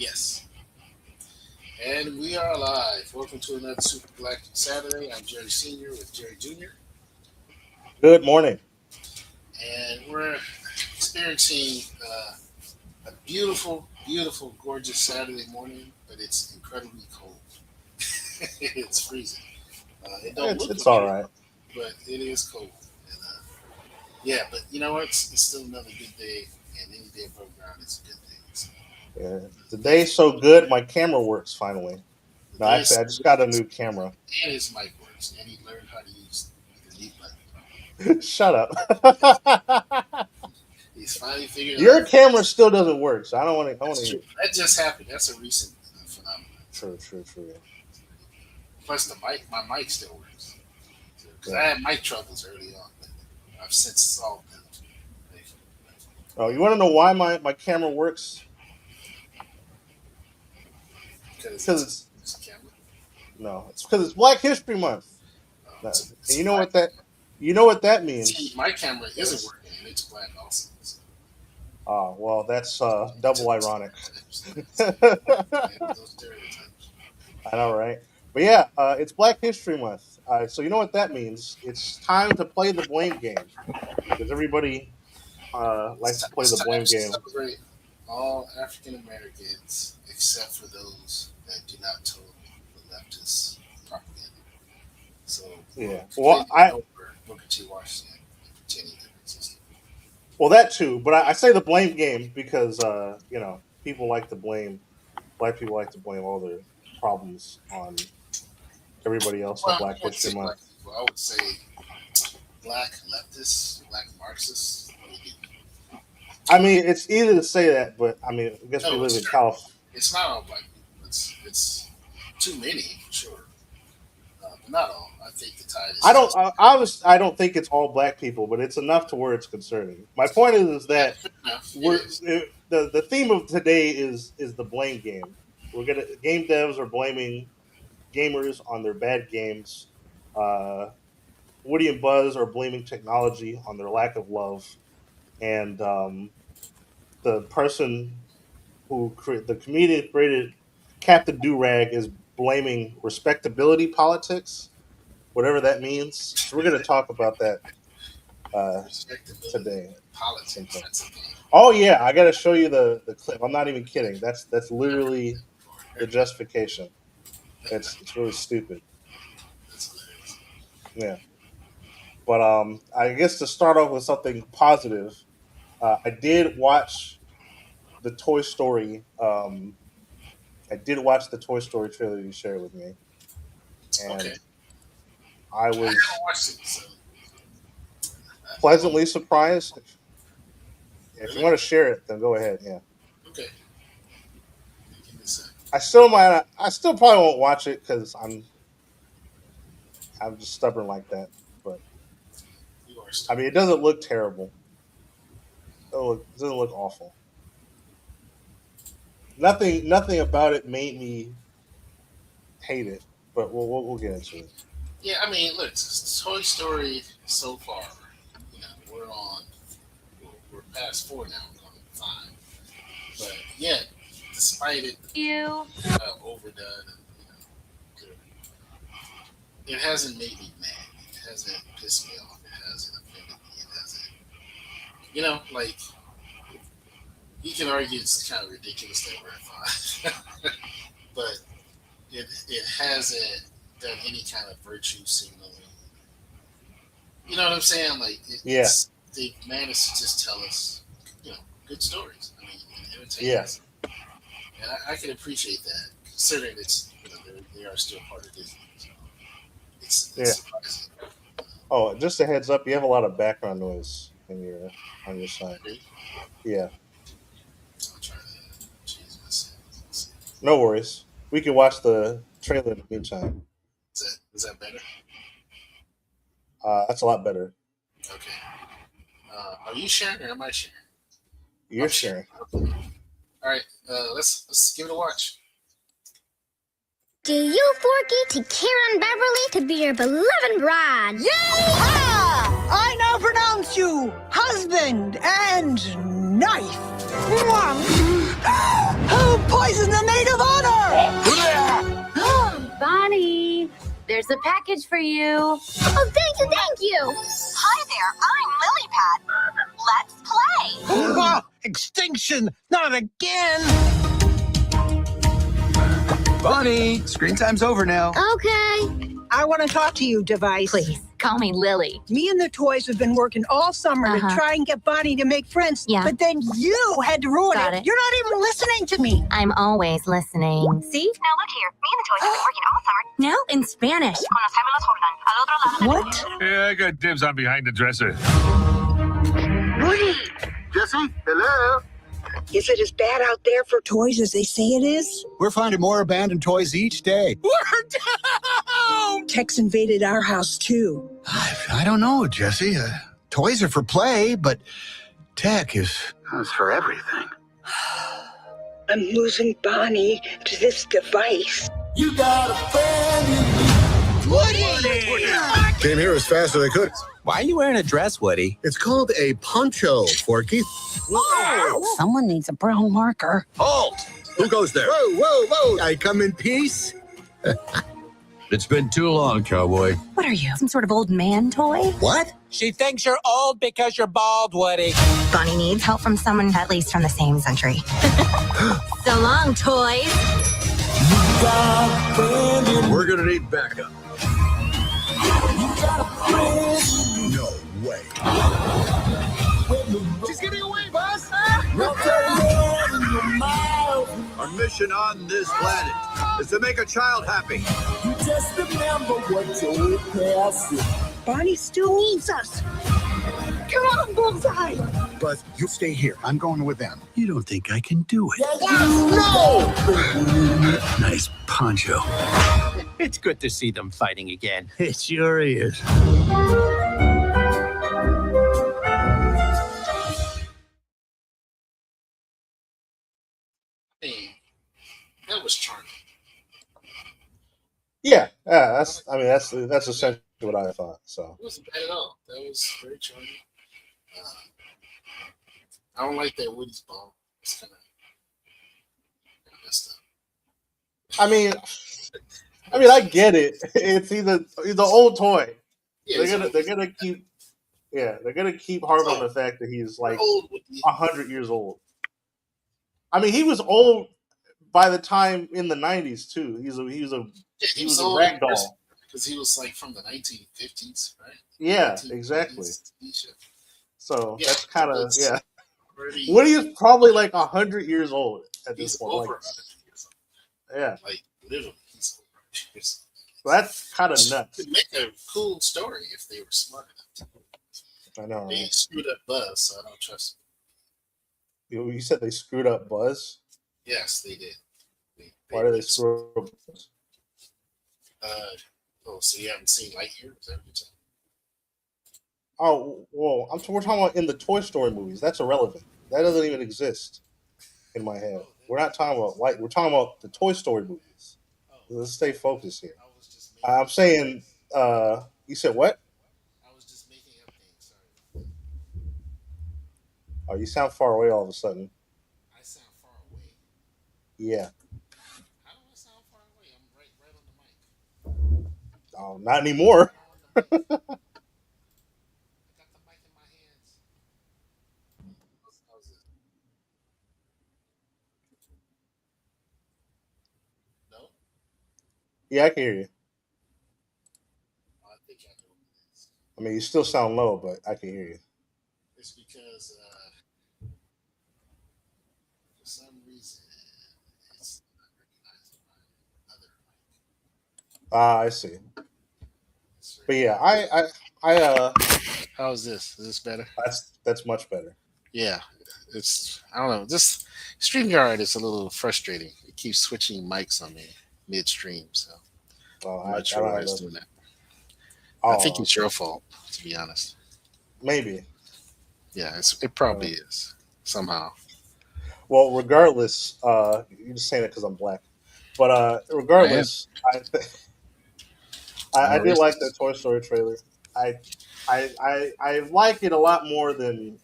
Yes. And we are live. Welcome to another Super Black Saturday. I'm Jerry Sr. with Jerry Jr. Good morning. And we're experiencing a beautiful, beautiful, gorgeous Saturday morning, but it's incredibly cold. It's freezing. It don't It's look it's like all it, right. but it is cold. And yeah, but you know what? It's still another good day, and any day above ground is a good day. So Yeah. yeah, Today's so good, my camera works finally. the No, day is actually, so I just good, got a new camera. and his mic works, and he learned how to use the mute button. Shut up. He's finally figured Your out. camera still doesn't work, so I don't want to. I want That's to true. hear. That just happened. That's a recent phenomenon. So, True, true, true. plus the mic, my mic still works. Because I Yeah. had mic troubles early on, but I've since solved them. Oh, you want to know why my camera works? Because Because it's it's a camera. no, it's because it's Black History Month. It's a, And it's a black. you know what that See, means. my camera isn't Yes. working, and it's black also. So Ah, well, that's to, double to, ironic. and those stereotypes. I know, right? But yeah, it's Black History Month. So you know what that means? It's time to play the blame game because everybody likes to play It's the time blame to game. celebrate all African Americans except for those that do not toe the leftist propaganda. So we're Yeah. Well, completely over Booker T. Washington and pretending to exist. that too. But I say the blame game because people like to blame black people like to blame all their problems on everybody else on Well, Black I wouldn't say History black Month. people. I would say black leftists, black Marxists. I mean, it's easy to say that, but I mean, I guess we No, live it's in true. California. It's not all black people. It's too many for sure, but not all. I think the tide is just I don't think it's all black people, but it's enough to where it's concerning. My point is yeah, that fair enough. It we're is. the theme of today is the blame game. We're gonna game devs are blaming gamers on their bad games. Uh, Woody and Buzz are blaming technology on their lack of love, and the person the comedian who created Captain Durag is blaming respectability politics, whatever that means. So we're gonna talk about that Respectability, today. politics. Sometime. That's a thing. Oh yeah, I gotta show you the clip. I'm not even kidding. That's Never heard literally that before. the justification. It's really stupid. That's hilarious. Yeah, but I guess to start off with something positive, I did watch the Toy Story. I did watch the Toy Story trailer you shared with me, Okay, and I I haven't was watched it, so pleasantly surprised. If you really want to share it, then go ahead. Yeah, okay. Give me a sec. I still probably won't watch it because I'm just stubborn like that. But You are I stupid. mean, it doesn't look terrible. It doesn't look awful. Nothing about it made me hate it. But we'll get into it. Yeah, I mean, look, Toy Story so far, we're on, we're past four now, we're on five. But yet, despite it You. overdone, and, it hasn't made me mad. It hasn't pissed me off. It hasn't offended me. It hasn't, like you can argue it's kind of ridiculous that we're at five, but it hasn't done any kind of virtue signaling. You know what I'm saying? Like Yeah, they managed to just tell us, good stories. I mean, and entertain yeah, us, and I can appreciate that, considering it's they are still part of Disney. So it's yeah. surprising. Oh, just a heads up, you have a lot of background noise on your I side. agree. Yeah, I'll try to change my settings. no worries. We can watch the trailer in the meantime. Is that better? That's a lot better. Okay. Are you sharing or am I sharing? You're I'm sharing. sharing. Okay. All right. Let's give it a watch. Do you forget to Karen Beverly to be your beloved bride? Yeehaw! I now pronounce you husband and knife. Mwah. Who poisoned Here's a package for you. Oh, thank you, thank you. Hi there, I'm Lily Pad. Let's play. Extinction! Not again! Bonnie, screen time's over now. Okay. I want to talk to you, device. Please, call me Lily. Me and the toys have been working all summer to try and get Bonnie to make friends. Yeah. But then you had to ruin Got it. it. You're not even listening to me. I'm always listening. See? Now look here, me and the toys have been working all summer Now in Spanish. con los gemelos Jordan al otro lado. What? Yeah, I got dibs on behind the dresser. Jesse, hello? Is it as bad out there for toys as they say it is? We're finding more abandoned toys each day. We're down! Tech's invaded our house, too. I don't know, Jesse. Toys are for play, but tech is for everything. I'm losing Bonnie to this device. You got a friend in me. Woody! Came here as fast as I could. Why are you wearing a dress, Woody? It's called a poncho, Forky. Someone needs a brown marker. Halt! Who goes there? Whoa, whoa, whoa! I come in peace. It's been too long, cowboy. What are you, some sort of old man toy? What? She thinks you're old because you're bald, Woody. Bonnie needs help from someone at least from the same century. So long, toys. We're gonna need backup. No way. She's getting away, boss! Our mission on this planet is to make a child happy. Bonnie still needs us. Come on, Bullseye. But you stay here. I'm going with them. You don't think I can do it? No! Nice poncho. It's good to see them fighting again. It sure is. Hey, that was charming. Yeah, that's essentially what I thought. So It wasn't bad at all. That was very charming. I don't like that Woody's ball. It's kind of messed up. I mean, I get it. It's either old toy. Yeah, They're gonna keep harping on the fact that he's like old Woody. 100 years old. I mean, he was old by the time in the 90s too. He was a old rag doll. because he was like from the 1950s, right? Yeah, 1950s exactly. TV show. So Yeah, that's kind of it's already- Woody is probably like 100 years old at this He's point. over Like, 100 years old. yeah, Like literally, he's over 100 years old. so that's kind of nuts. Could make a cool story if they were smart enough to. I know. They Right? screwed up Buzz, so I don't trust them. You said they screwed up Buzz. Yes, they did. Why did they screw up Buzz? So you haven't seen Lightyear? Is that what you're saying? Oh, well, we're talking about in the Toy Story movies. That's irrelevant. That doesn't even exist in my head. We're not talking about we're talking about the Toy Story movies. Let's stay focused here. I was just making, I'm saying, you said what? I was just making up things. Sorry. Oh, you sound far away all of a sudden. I sound far away. Yeah. How do I sound far away? I'm right on the mic. Oh, not anymore. I got the mic in my hands. How's it? No? Yeah, I can hear you. I think I know what it is. I mean, you still sound low, but I can hear you. It's because for some reason it's not recognizing my other mic. I see. It's But right yeah, How's this? Is this better? that's much better. Yeah. It's I don't know. This StreamYard is a little frustrating. It keeps switching mics on me midstream, so I'm not sure why it's doing that. I think it's your fault, to be honest. Maybe. Yeah, it probably is somehow. Well, regardless, you're just saying it because I'm black. But regardless, I did like that Toy Story trailer. I like it a lot more than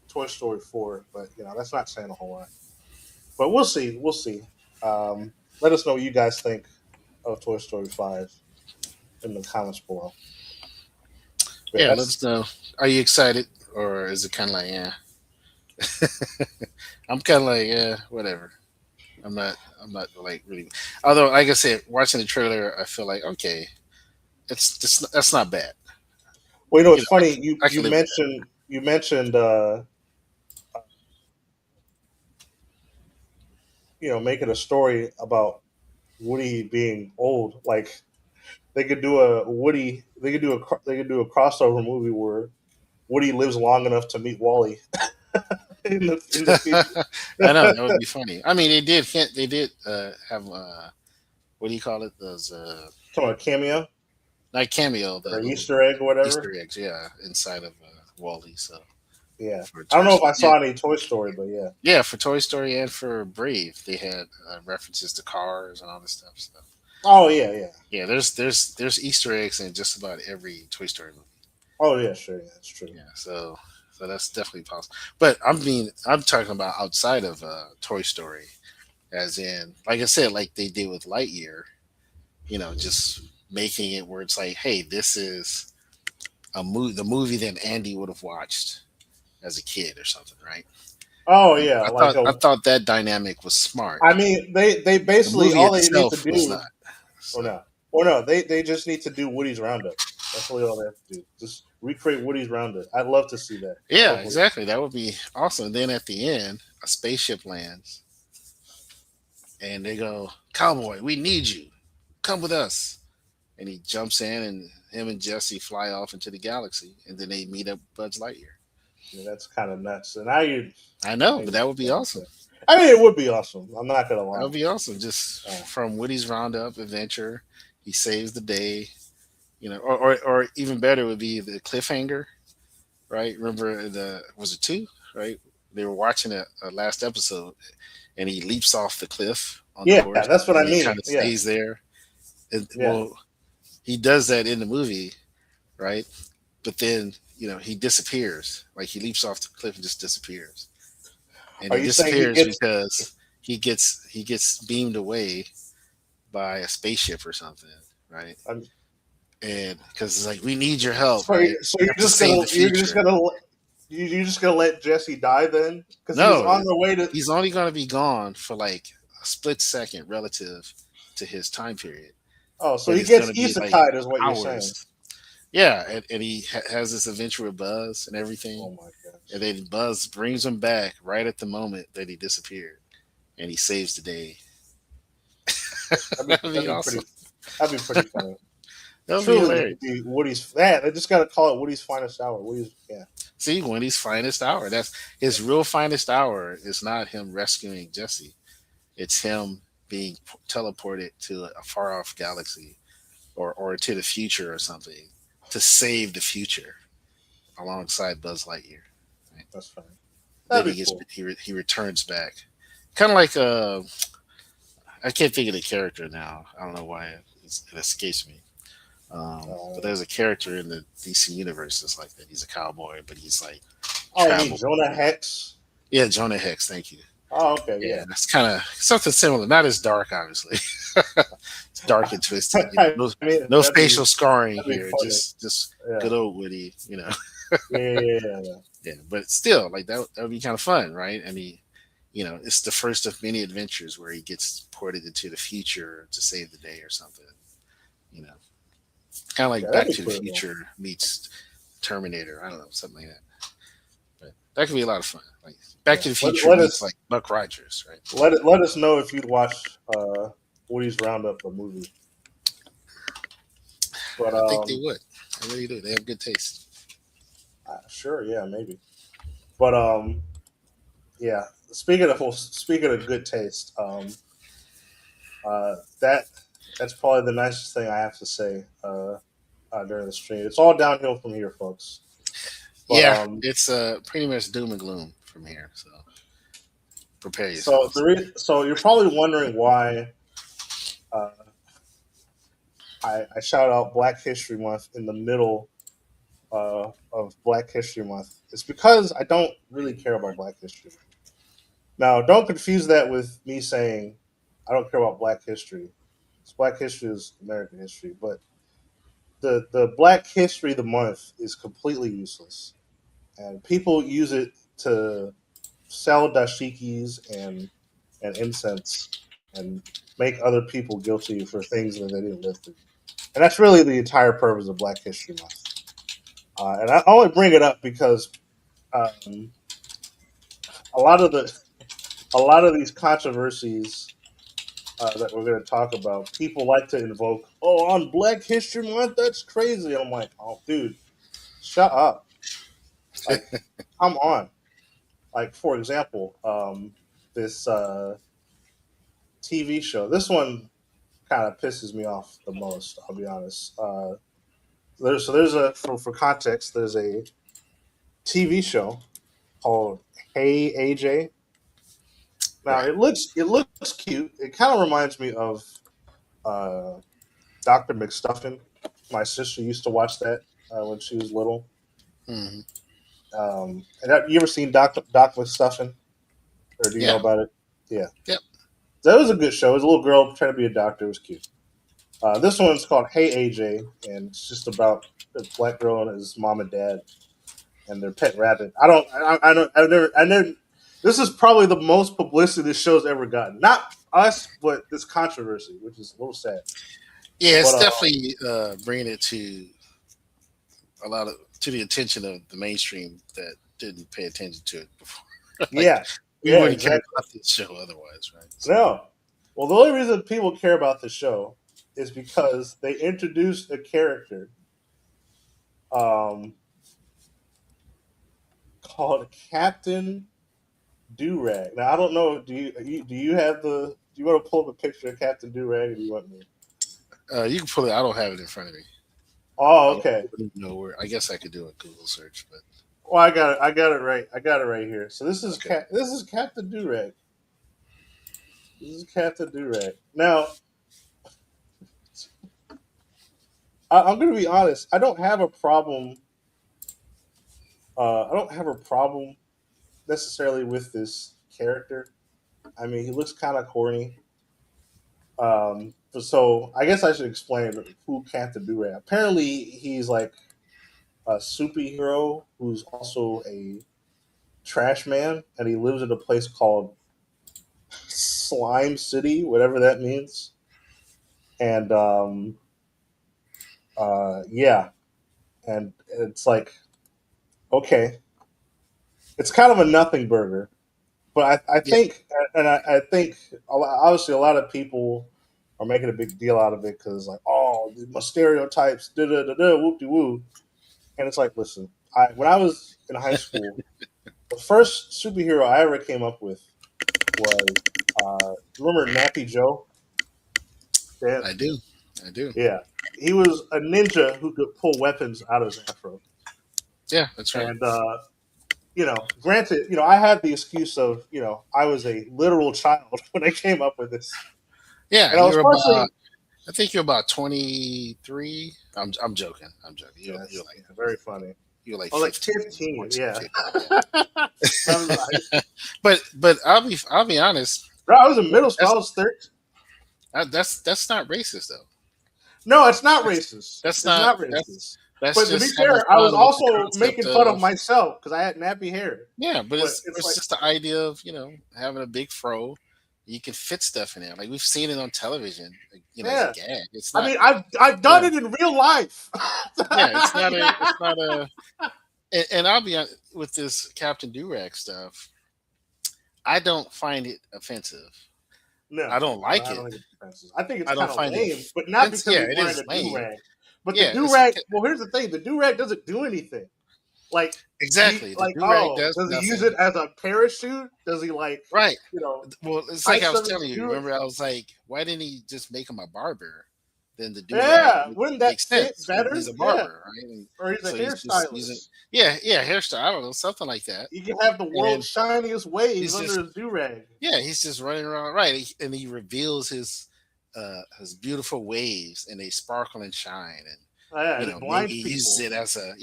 Toy Story 4, but that's not saying a whole lot. But we'll see. Let us know what you guys think of Toy Story 5 in the comments below. But Yeah, let that's us know. Are you excited, or is it kind of like, yeah? I'm kind of like, yeah, whatever. I'm not. I'm not like really. Although, like I said, watching the trailer, I feel like okay, it's just that's not bad. well, you know, You it's know, funny. You I you can live with that. mentioned making a story about Woody being old. Like they could do a Woody. They could do a crossover movie where Woody lives long enough to meet Wally in the future. I know that would be funny. I mean, they did. They did have what do you call it? Those Talking about cameo like cameo, the or little Easter egg or whatever. Easter eggs, yeah, inside of Wally. So Yeah, for I don't Toy know if I Story, yeah, saw any Toy Story, but yeah. yeah, for Toy Story and for Brave, they had references to cars and all this stuff. So Oh yeah, yeah. yeah, there's Easter eggs in just about every Toy Story movie. Oh yeah, sure, yeah, that's true. Yeah, so that's definitely possible. But I'm talking about outside of Toy Story, as in, like I said, like they did with Lightyear. Just making it where it's like, hey, this is the movie that Andy would have watched as a kid or something, right? Oh yeah, I like thought a. I thought that dynamic was smart. I mean, they The basically movie all they need to itself was do. not. Or So no, or no, they just need to do Woody's Roundup. That's really all they have to do. Just recreate Woody's Roundup. I'd love to see that. yeah, Hopefully, exactly. That would be awesome. And then at the end, a spaceship lands, and they go, "Cowboy, we need you. Come with us." And he jumps in, and him and Jesse fly off into the galaxy, and then they meet up Buzz Lightyear. I mean, that's kind of nuts. And now you, I know, but maybe, that would be awesome. I mean, it would be awesome. I'm not gonna That lie. would be awesome. Just Uh, from Woody's Roundup adventure, he saves the day. Or even better would be the cliffhanger, right? Remember the was it two, right? They were watching a last episode, and he leaps off the cliff on the yeah, horse, that's what I and he mean. kind of Yeah, stays there. yeah. Well, he does that in the movie, right? But then he disappears. Like he leaps off the cliff and just disappears, and Are he you saying he disappears gets? because he gets beamed away by a spaceship or something, right? I'm, And because it's like we need your help, so, right? so We you're have to just save gonna the future. you're just gonna let Jesse die then? Because he was No, on the way to. he's only going to be gone for like a split second relative to his time period, Oh, so but he it's going gets to be like isekai, is what you're saying? hours. Yeah, and he has this adventure with Buzz and everything, Oh my gosh, and then Buzz brings him back right at the moment that he disappeared, and he saves the day. That'd be that'd be awesome. pretty. That'd be pretty funny. That would be Truly, it hilarious. could be Woody's. Yeah, they just got to call it Woody's finest hour. Woody's, yeah. See, Wendy's finest hour. That's his real finest hour. Is not him rescuing Jesse. It's him being teleported to a far off galaxy or to the future or something to save the future alongside Buzz Lightyear. Right? That's funny. Then That'd he be gets cool. he returns back, kind of like I can't think of the character now. I don't know why it escapes me. But there's a character in the DC universe that's like that. He's a cowboy, but he's like Oh, you mean travel. Jonah Hex? Yeah, Jonah Hex. Thank you. Oh, okay, Yeah, yeah. that's kind of something similar. Not as dark, obviously. It's dark and twisted. I No, mean, no facial scarring that'd be here. funny. Just Yeah, good old Woody. yeah. Yeah. But still, like that would be kind of fun, right? And it's the first of many adventures where he gets ported into the future to save the day or something. You know, kind of Yeah, like that'd Back be to the cool. Future meets Terminator. I don't know, something like that. But that could be a lot of fun. Like Back Yeah. to the Future Let meets us like Buck Rogers, right? let us know if you'd watch Woody's Roundup, the movie. But I think they would. I really do. They have good taste. sure, yeah, maybe. But yeah. Speaking of good taste, that's probably the nicest thing I have to say during the stream. It's all downhill from here, folks. But, Yeah, it's pretty much doom and gloom from here. So prepare so yourselves. so you're probably wondering why uh, I shout out Black History Month in the middle of Black History Month. It's because I don't really care about Black history. Now, don't confuse that with me saying I don't care about Black history. Black history is American history, but the Black History the month is completely useless, and people use it to sell dashikis and incense and make other people guilty for things that they didn't live through. And that's really the entire purpose of Black History Month. And I only bring it up because um, a lot of the a lot of these controversies that we're going to talk about, people like to invoke, "Oh, on Black History Month, that's crazy." And I'm like, "Oh, dude, shut up! Like, come on!" Like, for example, this TV show. This one kind of pisses me off the most. I'll be honest. There's a for context. There's a TV show called Hey AJ. Now Right. it looks cute. It kind of reminds me of uh, Doctor McStuffin. My sister used to watch that when she was little. Hmm. You ever seen Doc McStuffin, or do you know Yeah. about it? Yeah, Yep. that was a good show. It was a little girl trying to be a doctor. It was cute. This one's called Hey AJ, and it's just about a black girl and his mom and dad and their pet rabbit. I don't. This is probably the most publicity this show's ever gotten. Not us, but this controversy, which is a little sad. Yeah, But it's definitely bringing it to the attention of the mainstream that didn't pay attention to it before. Like, yeah, we yeah, wouldn't care exactly. about this show otherwise, right? So, No. Well, the only reason people care about the show is because they introduced a character um, called Captain Durag. Now I don't know. Do you have the? Do you want to pull up a picture of Captain Durag, or do you want me? you can pull it. I don't have it in front of me. Oh, I okay. don't even know where. I guess I could do a Google search, but Well, I got it. I got it right. I got it right here. So okay. This is Captain Durag. This is Captain Durag. Now I'm going to be honest. I don't have a problem. I don't have a problem necessarily with this character. I mean, he looks kind of corny. So I guess I should explain who Captain Durag. Apparently, he's like a superhero who's also a trash man, and he lives in a place called Slime City, whatever that means. And yeah, and it's like okay, it's kind of a nothing burger, but I Yeah, think, and I think obviously a lot of people are making a big deal out of it because like, oh, my stereotypes, da da da da, whoop de woo, and it's like, listen, when I was in high school, the first superhero I ever came up with was remember Nappy Joe? Yeah, I do. I do. yeah, he was a ninja who could pull weapons out of his afro, Yeah, that's right. and granted, I had the excuse of, I was a literal child when I came up with this, Yeah, and I was you're about. partially, I think you're about 23. I'm joking. I'm joking. You're yes, like yeah, very funny. you're like I was like 15, 15, 14, yeah. 15. I was like, But I'll be honest. bro, I was in middle school. I That's was 13. that's not racist though. No, it's not That's racist. that's It's not not racist. that's But to be just having fair, I was fun with the also concept making fun of of myself because I had nappy hair. yeah, but But it's it's it's like, just the idea of having a big fro. You can fit stuff in there. Like we've seen it on television, like, as a yeah. gag. It's I not. mean, I've You done know, it in real life. yeah, it's not a. It's not a. And I'll be honest with this Captain Durag stuff. I don't find it offensive. No, I don't no, like I it. don't think it's offensive. I think it's I don't kind of find it lame, but not offensive. because Yeah, he's it wearing is a do lame. rag. But the Yeah, do it's rag. Well, here's the thing: the do rag doesn't do anything. Like exactly the Durag oh, does does he use nothing. it as a parachute? Does he Right. you know Well, it's like hide I was some of his telling you. do? Remember, I was like, why didn't he just make him a barber? Then the Durag Yeah, wouldn't that makes fit sense because he's better? a Yeah, barber, right? And or he's a so he's just using hairstylist. yeah hairstyle. I don't know, something like that. You can have the And world's shiniest waves he's under just his do rag. yeah, he's just running around, right? And he reveals his beautiful waves, and they sparkle and shine, and Oh, yeah, and it maybe blinds he uses people. it as like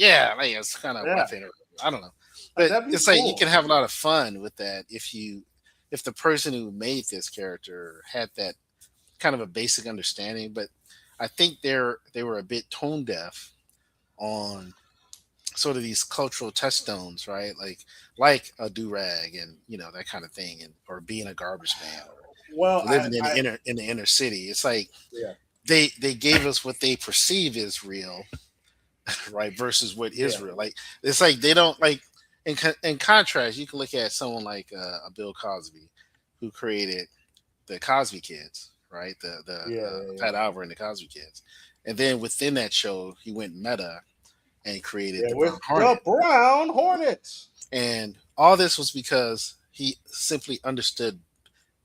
it's kind of Yeah, weapon, or I don't know. But that'd be it's like you cool. can have a lot of fun with that if the person who made this character had that kind of a basic understanding, but I think they were a bit tone deaf on sort of these cultural touchstones, right? Like a do rag and that kind of thing, and or being a garbage man Well, or living in the inner city. It's like yeah, they gave us what they perceive is real, right, versus what is yeah, real. Like it's like they don't like. In contrast, you can look at someone like a Bill Cosby, who created the Cosby Kids, right? yeah, The yeah, Pat Albert and the Cosby Kids, and then within that show, he went meta and created yeah. the Brown With the Hornet, Brown Hornets. and all this was because he simply understood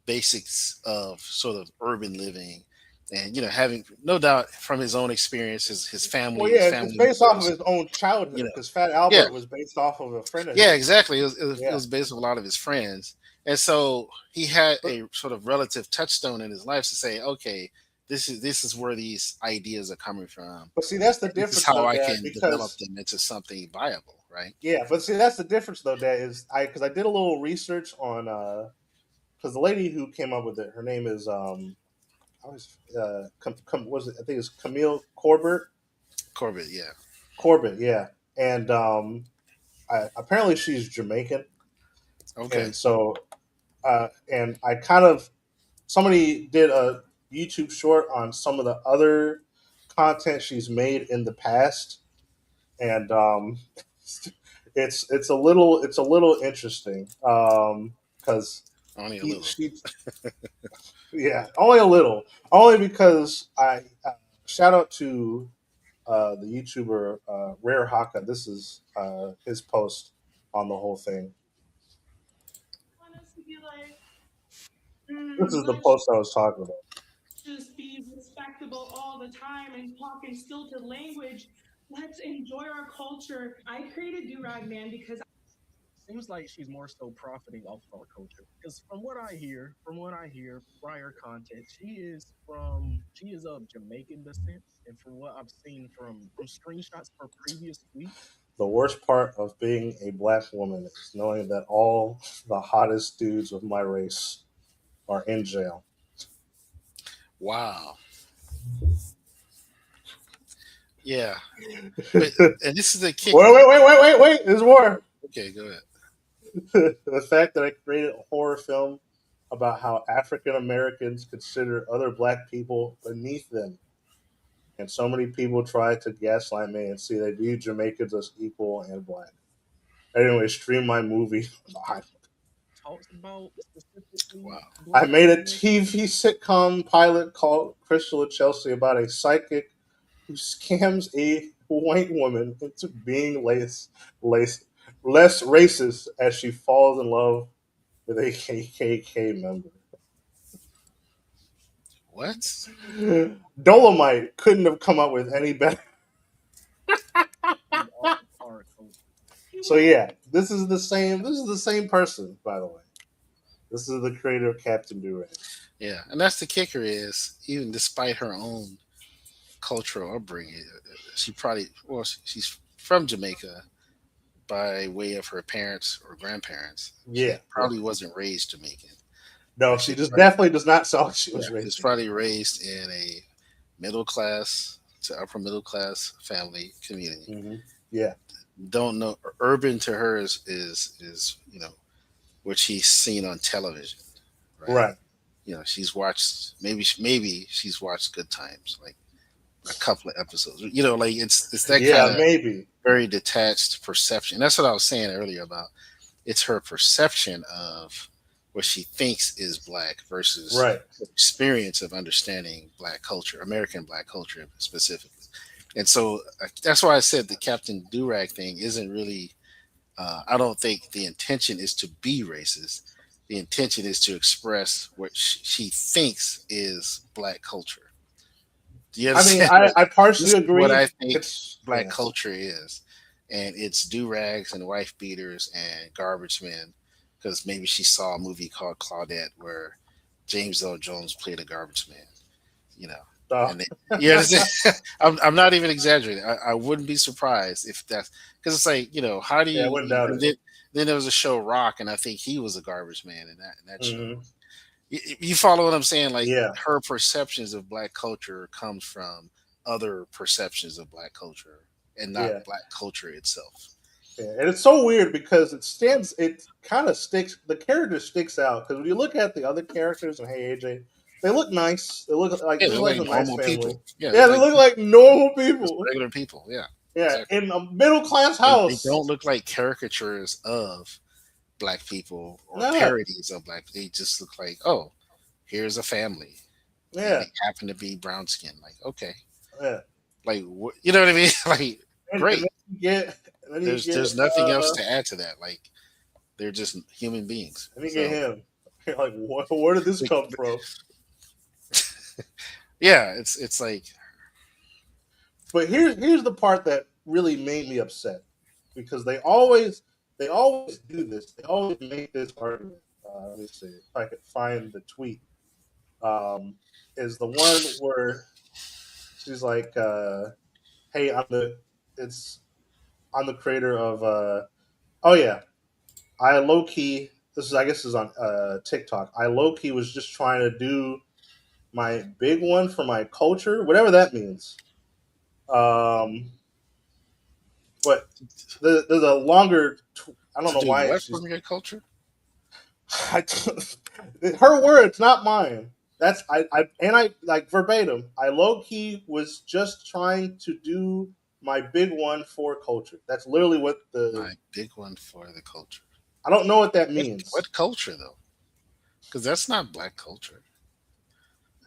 basics of sort of urban living, and having no doubt from his own experiences, Well, his yeah, it's family based off of members, his own you childhood know, because Fat yeah, Albert was based off of a friend of yeah, his. exactly. It Yeah, was based on a lot of his friends, and so he had but a sort of relative touchstone in his life to say, okay, this is where these ideas are coming from. but see, that's the This is difference how though, I Dad. can develop Because them into something viable, right? yeah, but see, that's the difference though, Dad. Is because I did a little research on because the lady who came up with it, her name is I was was it? I think it's Camille Corbett. Corbett, yeah. Corbett, yeah, and apparently she's Jamaican, Okay. and so and I kind of somebody did a YouTube short on some of the other content she's made in the past, and it's a little interesting because Only a he little. she yeah, only a little, only because I shout out to the YouTuber Rare Haka. This is his post on the whole thing. Want us to be like, This is the let's post I was talking about. just be respectable all the time and talk in stilted language. Let's enjoy our culture. I created Durag Man because seems like she's more so profiting off of our culture. Because from what I hear, prior content, she is of Jamaican descent, and from what I've seen from screenshots for previous tweets, The worst part of being a black woman is knowing that all the hottest dudes of my race are in jail. Wow. Yeah. But wait, and this is the kicker. wait. There's more. Okay, go ahead. The fact that I created a horror film about how African Americans consider other black people beneath them. And so many people try to gaslight me and see they view Jamaicans as equal and black. Anyway, stream my movie. talks about specifically Wow. I black made a women. TV sitcom pilot called Crystal and Chelsea about a psychic who scams a white woman into being less racist as she falls in love with a KKK member. What? Dolomite couldn't have come up with any better. Off of our culture. So yeah, this is the same. This is the same person, by the way. This is the creator of Captain Durag. Yeah, and that's the kicker is even despite her own cultural upbringing, she probably she's from Jamaica by way of her parents or grandparents. She Yeah, yeah. probably wasn't raised Jamaican. No, Right? she She's just probably definitely does not sound like she yeah, was she's raised. probably raised in a middle class to upper middle class family community. Mm-hmm. Yeah, Don't know urban to her is what she's seen on television, right? right. She's watched maybe she's watched Good Times like a couple of episodes. Like it's that kind Yeah, of maybe. very detached perception. That's what I was saying earlier about it's her perception of what she thinks is black versus Right. experience of understanding black culture, American black culture specifically. And so that's why I said the Captain Durag thing isn't really. I don't think the intention is to be racist. The intention is to express what she thinks is black culture. Do you I mean, understand? I This partially is what agree. I think It's black yeah, culture is, and it's do rags and wife beaters and garbage men. Because maybe she saw a movie called Claudette where James Earl Jones played a garbage man. You know, uh, and you understand? I'm not even exaggerating. I wouldn't be surprised if that's because it's like how do yeah, I you? wouldn't doubt And it. then there was a show Rock, and I think he was a garbage man in that show. Hmm. You follow what I'm saying? Like Yeah, her perceptions of black culture comes from other perceptions of black culture and not yeah. black culture itself. Yeah, and it's so weird because it kind of sticks, the character sticks out because when you look at the other characters in Hey AJ, they look nice. They look like Yeah, this they're is like like a nice normal family. people. Yeah, they're Yeah, they like look like normal just people. regular people. Yeah, Yeah, exactly. in a middle class They house. don't look like caricatures of black people or Nah, parodies of black. They just look like, oh, here's a family, and yeah, they happen to be brown skin. Like, okay, yeah. like you know what I mean? Like, And great. then you get, and then you get, There's nothing else to add to that. Like, they're just human beings. and you get So, him. You're like, what? Where did this like, come from? yeah, it's like, But here's the part that really made me upset because they always do this. They always make this argument. Let me see if I could find the tweet. Um, is the one where she's like, "Hey, it's I'm the creator of oh yeah, I low key this is I guess this is on TikTok. I low key was just trying to do my big one for my culture, whatever that means." Um, but there's a longer. I don't to know do why what she's from your culture? I, her words, not mine. That's I like verbatim. I low key was just trying to do my big one for culture. That's literally what the My big one for the culture. I don't know what that What means. culture though? Because that's not black culture.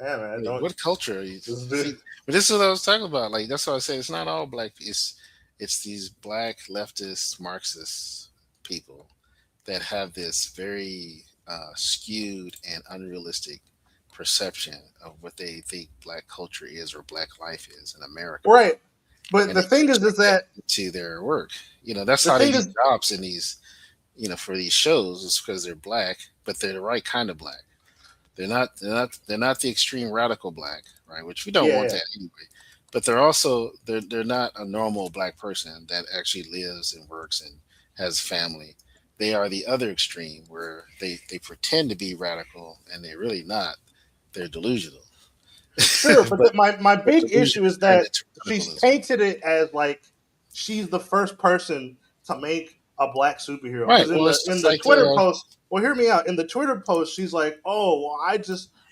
Yeah, man, Like, don't. what culture are you This is see? But this is what I was talking about. Like that's what I said. It's not all black. It's these black leftist Marxist people that have this very skewed and unrealistic perception of what they think black culture is or black life is in America, right. But and the they thing is project that that into their work. You know, that's the how they thing get is, jobs in these. You know, for these shows, it's because they're black, but they're the right kind of black. They're not the extreme radical black, right? Which we don't yeah, want yeah, that anyway. But they're also they're not a normal black person that actually lives and works and has family. They are the other extreme where they pretend to be radical and they're really not. They're delusional. sure. But but my but big delusion issue is is turned that into she's radicalism. painted it as like she's the first person to make a black superhero. Right. Because Well, it's in just the like Twitter post, well, hear me out. In the Twitter post, she's like, "Oh, well,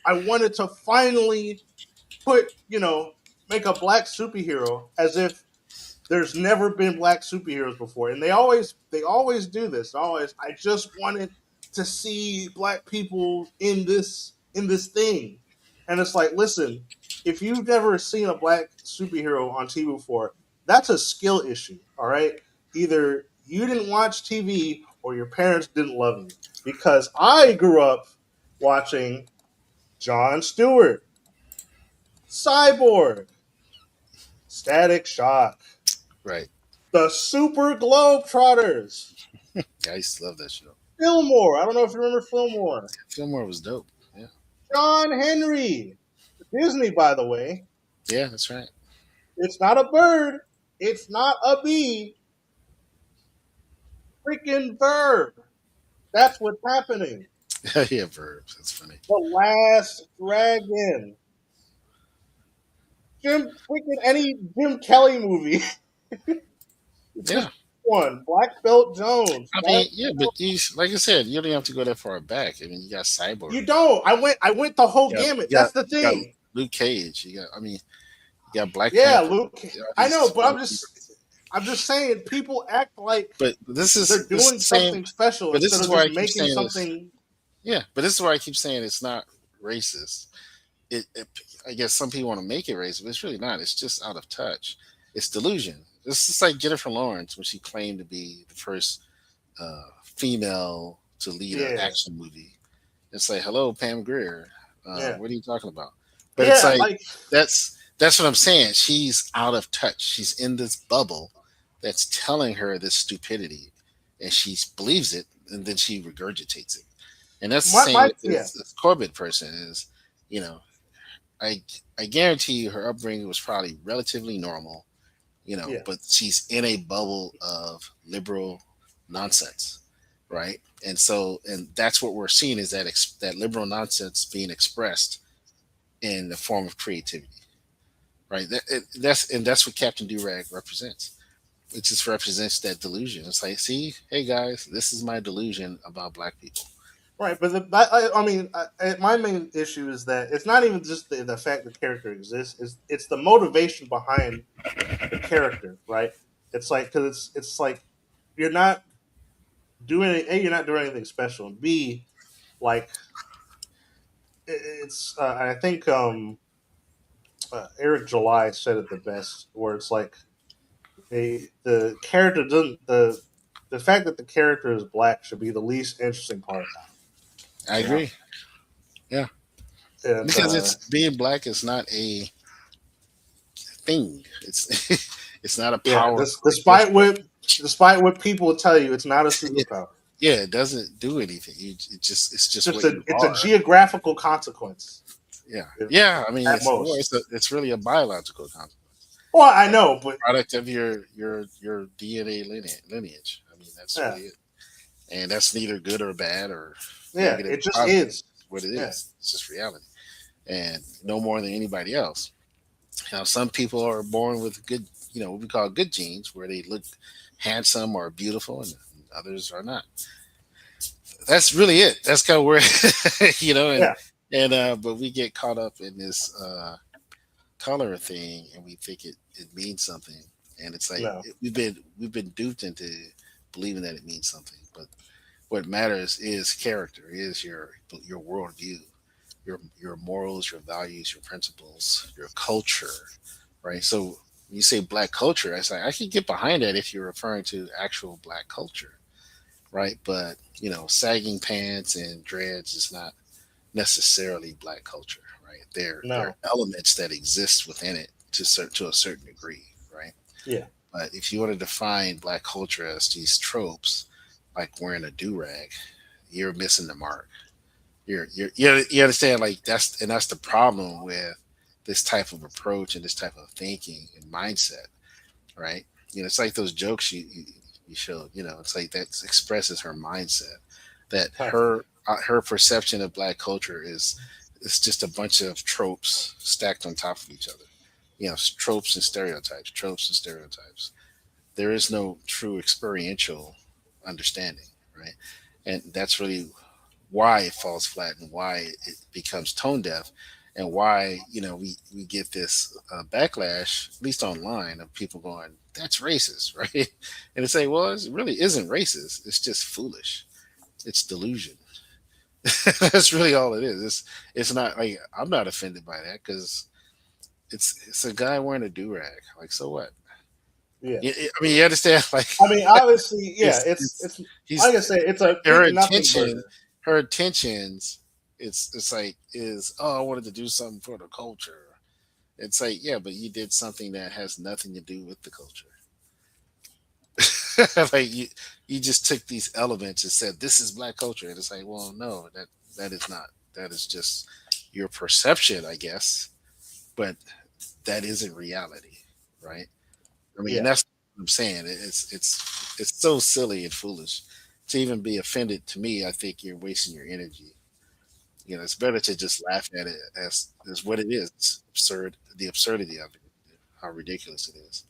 I wanted to finally put make a black superhero as if there's never been black superheroes before, and they always do this. Always, I just wanted to see black people in this thing, and it's like, listen, if you've never seen a black superhero on TV before, that's a skill issue. All right, either you didn't watch TV or your parents didn't love you. Because I grew up watching Jon Stewart, Cyborg, Static Shock, right. the Super Globetrotters, Yeah, I used to love that show. Fillmore. I don't know if you remember Fillmore. Fillmore was dope. Yeah. John Henry. Disney, by the way. Yeah, that's right. It's not a bird. It's not a bee. Freaking verb. That's what's happening. Yeah, verbs. That's funny. The Last Dragon. Any Jim Kelly movie. Yeah. Just one. Black Belt Jones. I mean, yeah, but these, like I said, you don't have to go that far back. I mean, you got Cyborg. You don't. I went the whole You got, gamut. you got, That's the you got thing. Luke Cage. You got, I mean, you got Black Yeah, Panther. Luke. You got I know, these but other people. I'm just saying people act like But this they're is doing the same. something special But this instead is of why just I keep making saying this. something. Yeah, but this is why I keep saying it's not racist. It I guess some people want to make it racist, but it's really not. It's just out of touch. It's delusion. It's just like Jennifer Lawrence when she claimed to be the first female to lead an Yeah, action movie. It's like, hello, Pam Grier. yeah, What are you talking about? But it's yeah. like Like that's what I'm saying. She's out of touch. She's in this bubble that's telling her this stupidity, and she believes it, and then she regurgitates it. And that's the same my with yeah, this Corbett person. Is you know, I I guarantee you her upbringing was probably relatively normal, yeah. but she's in a bubble of liberal nonsense. right? And that's what we're seeing is that liberal nonsense being expressed in the form of creativity, right? That's what Captain Durag represents. It just represents that delusion. It's like, see, hey guys, this is my delusion about black people. Right, but I mean, my main issue is that it's not even just the fact the character exists; it's the motivation behind the character, right? It's like because it's like you're not doing a you're not doing anything special, and b like it's I think Eric July said it the best, where it's like the character doesn't the fact that the character is black should be the least interesting part about I it, you know, agree. Yeah, and because it's being black is not a thing. It's it's not a yeah, power. despite what people will tell you, it's not a Yeah, superpower. yeah, it doesn't do anything. It's It's just just what you it's a are. geographical consequence, Yeah, if- yeah. I mean, at it's most. it's really a biological consequence, Well, I know, but product of your DNA lineage. I mean, that's yeah, really it, and that's neither good or bad or yeah, negative it or just positive. is. It's what it Yeah, is. It's just reality, and no more than anybody else. Now, some people are born with good, what we call good genes, where they look handsome or beautiful, and others are not. That's really it. That's kind of where, yeah, but we get caught up in this color thing, and we think it means something, and it's like no, we've been duped into believing that it means something, but what matters is character, is your worldview, your morals, your values, your principles, your culture, right? So when you say black culture, I say I can get behind that if you're referring to actual black culture, right? But sagging pants and dreads is not necessarily black culture, right? There no, are elements that exist within it to a certain degree, right? yeah, But if you want to define black culture as these tropes, like wearing a do rag, you're missing the mark. You understand, like that's the problem with this type of approach and this type of thinking and mindset, right? It's like those jokes you showed. It's like that expresses her mindset, that huh, her perception of black culture is just a bunch of tropes stacked on top of each other. Tropes and stereotypes, tropes and stereotypes. There is no true experiential understanding, right? And that's really why it falls flat and why it becomes tone deaf and why we get this backlash, at least online, of people going, that's racist, right? And it's like, well, it really isn't racist, it's just foolish, it's delusion. That's really all it is. It's not like I'm not offended by that because it's a guy wearing a do-rag, like, so what? yeah. I mean, you understand, like, I mean, obviously, yeah, it's he's like I say, it's a her big nothing intention, burger. her intentions, it's like, is, oh, I wanted to do something for the culture. It's like, yeah, but you did something that has nothing to do with the culture. Like, you just took these elements and said this is black culture, and it's like, well, no, that is not. That is just your perception, I guess, but that isn't reality, right? I mean, Yeah, that's what I'm saying. It's so silly and foolish to even be offended. To me, I think you're wasting your energy. It's better to just laugh at it as what it is. It's absurd, the absurdity of it, how ridiculous it is.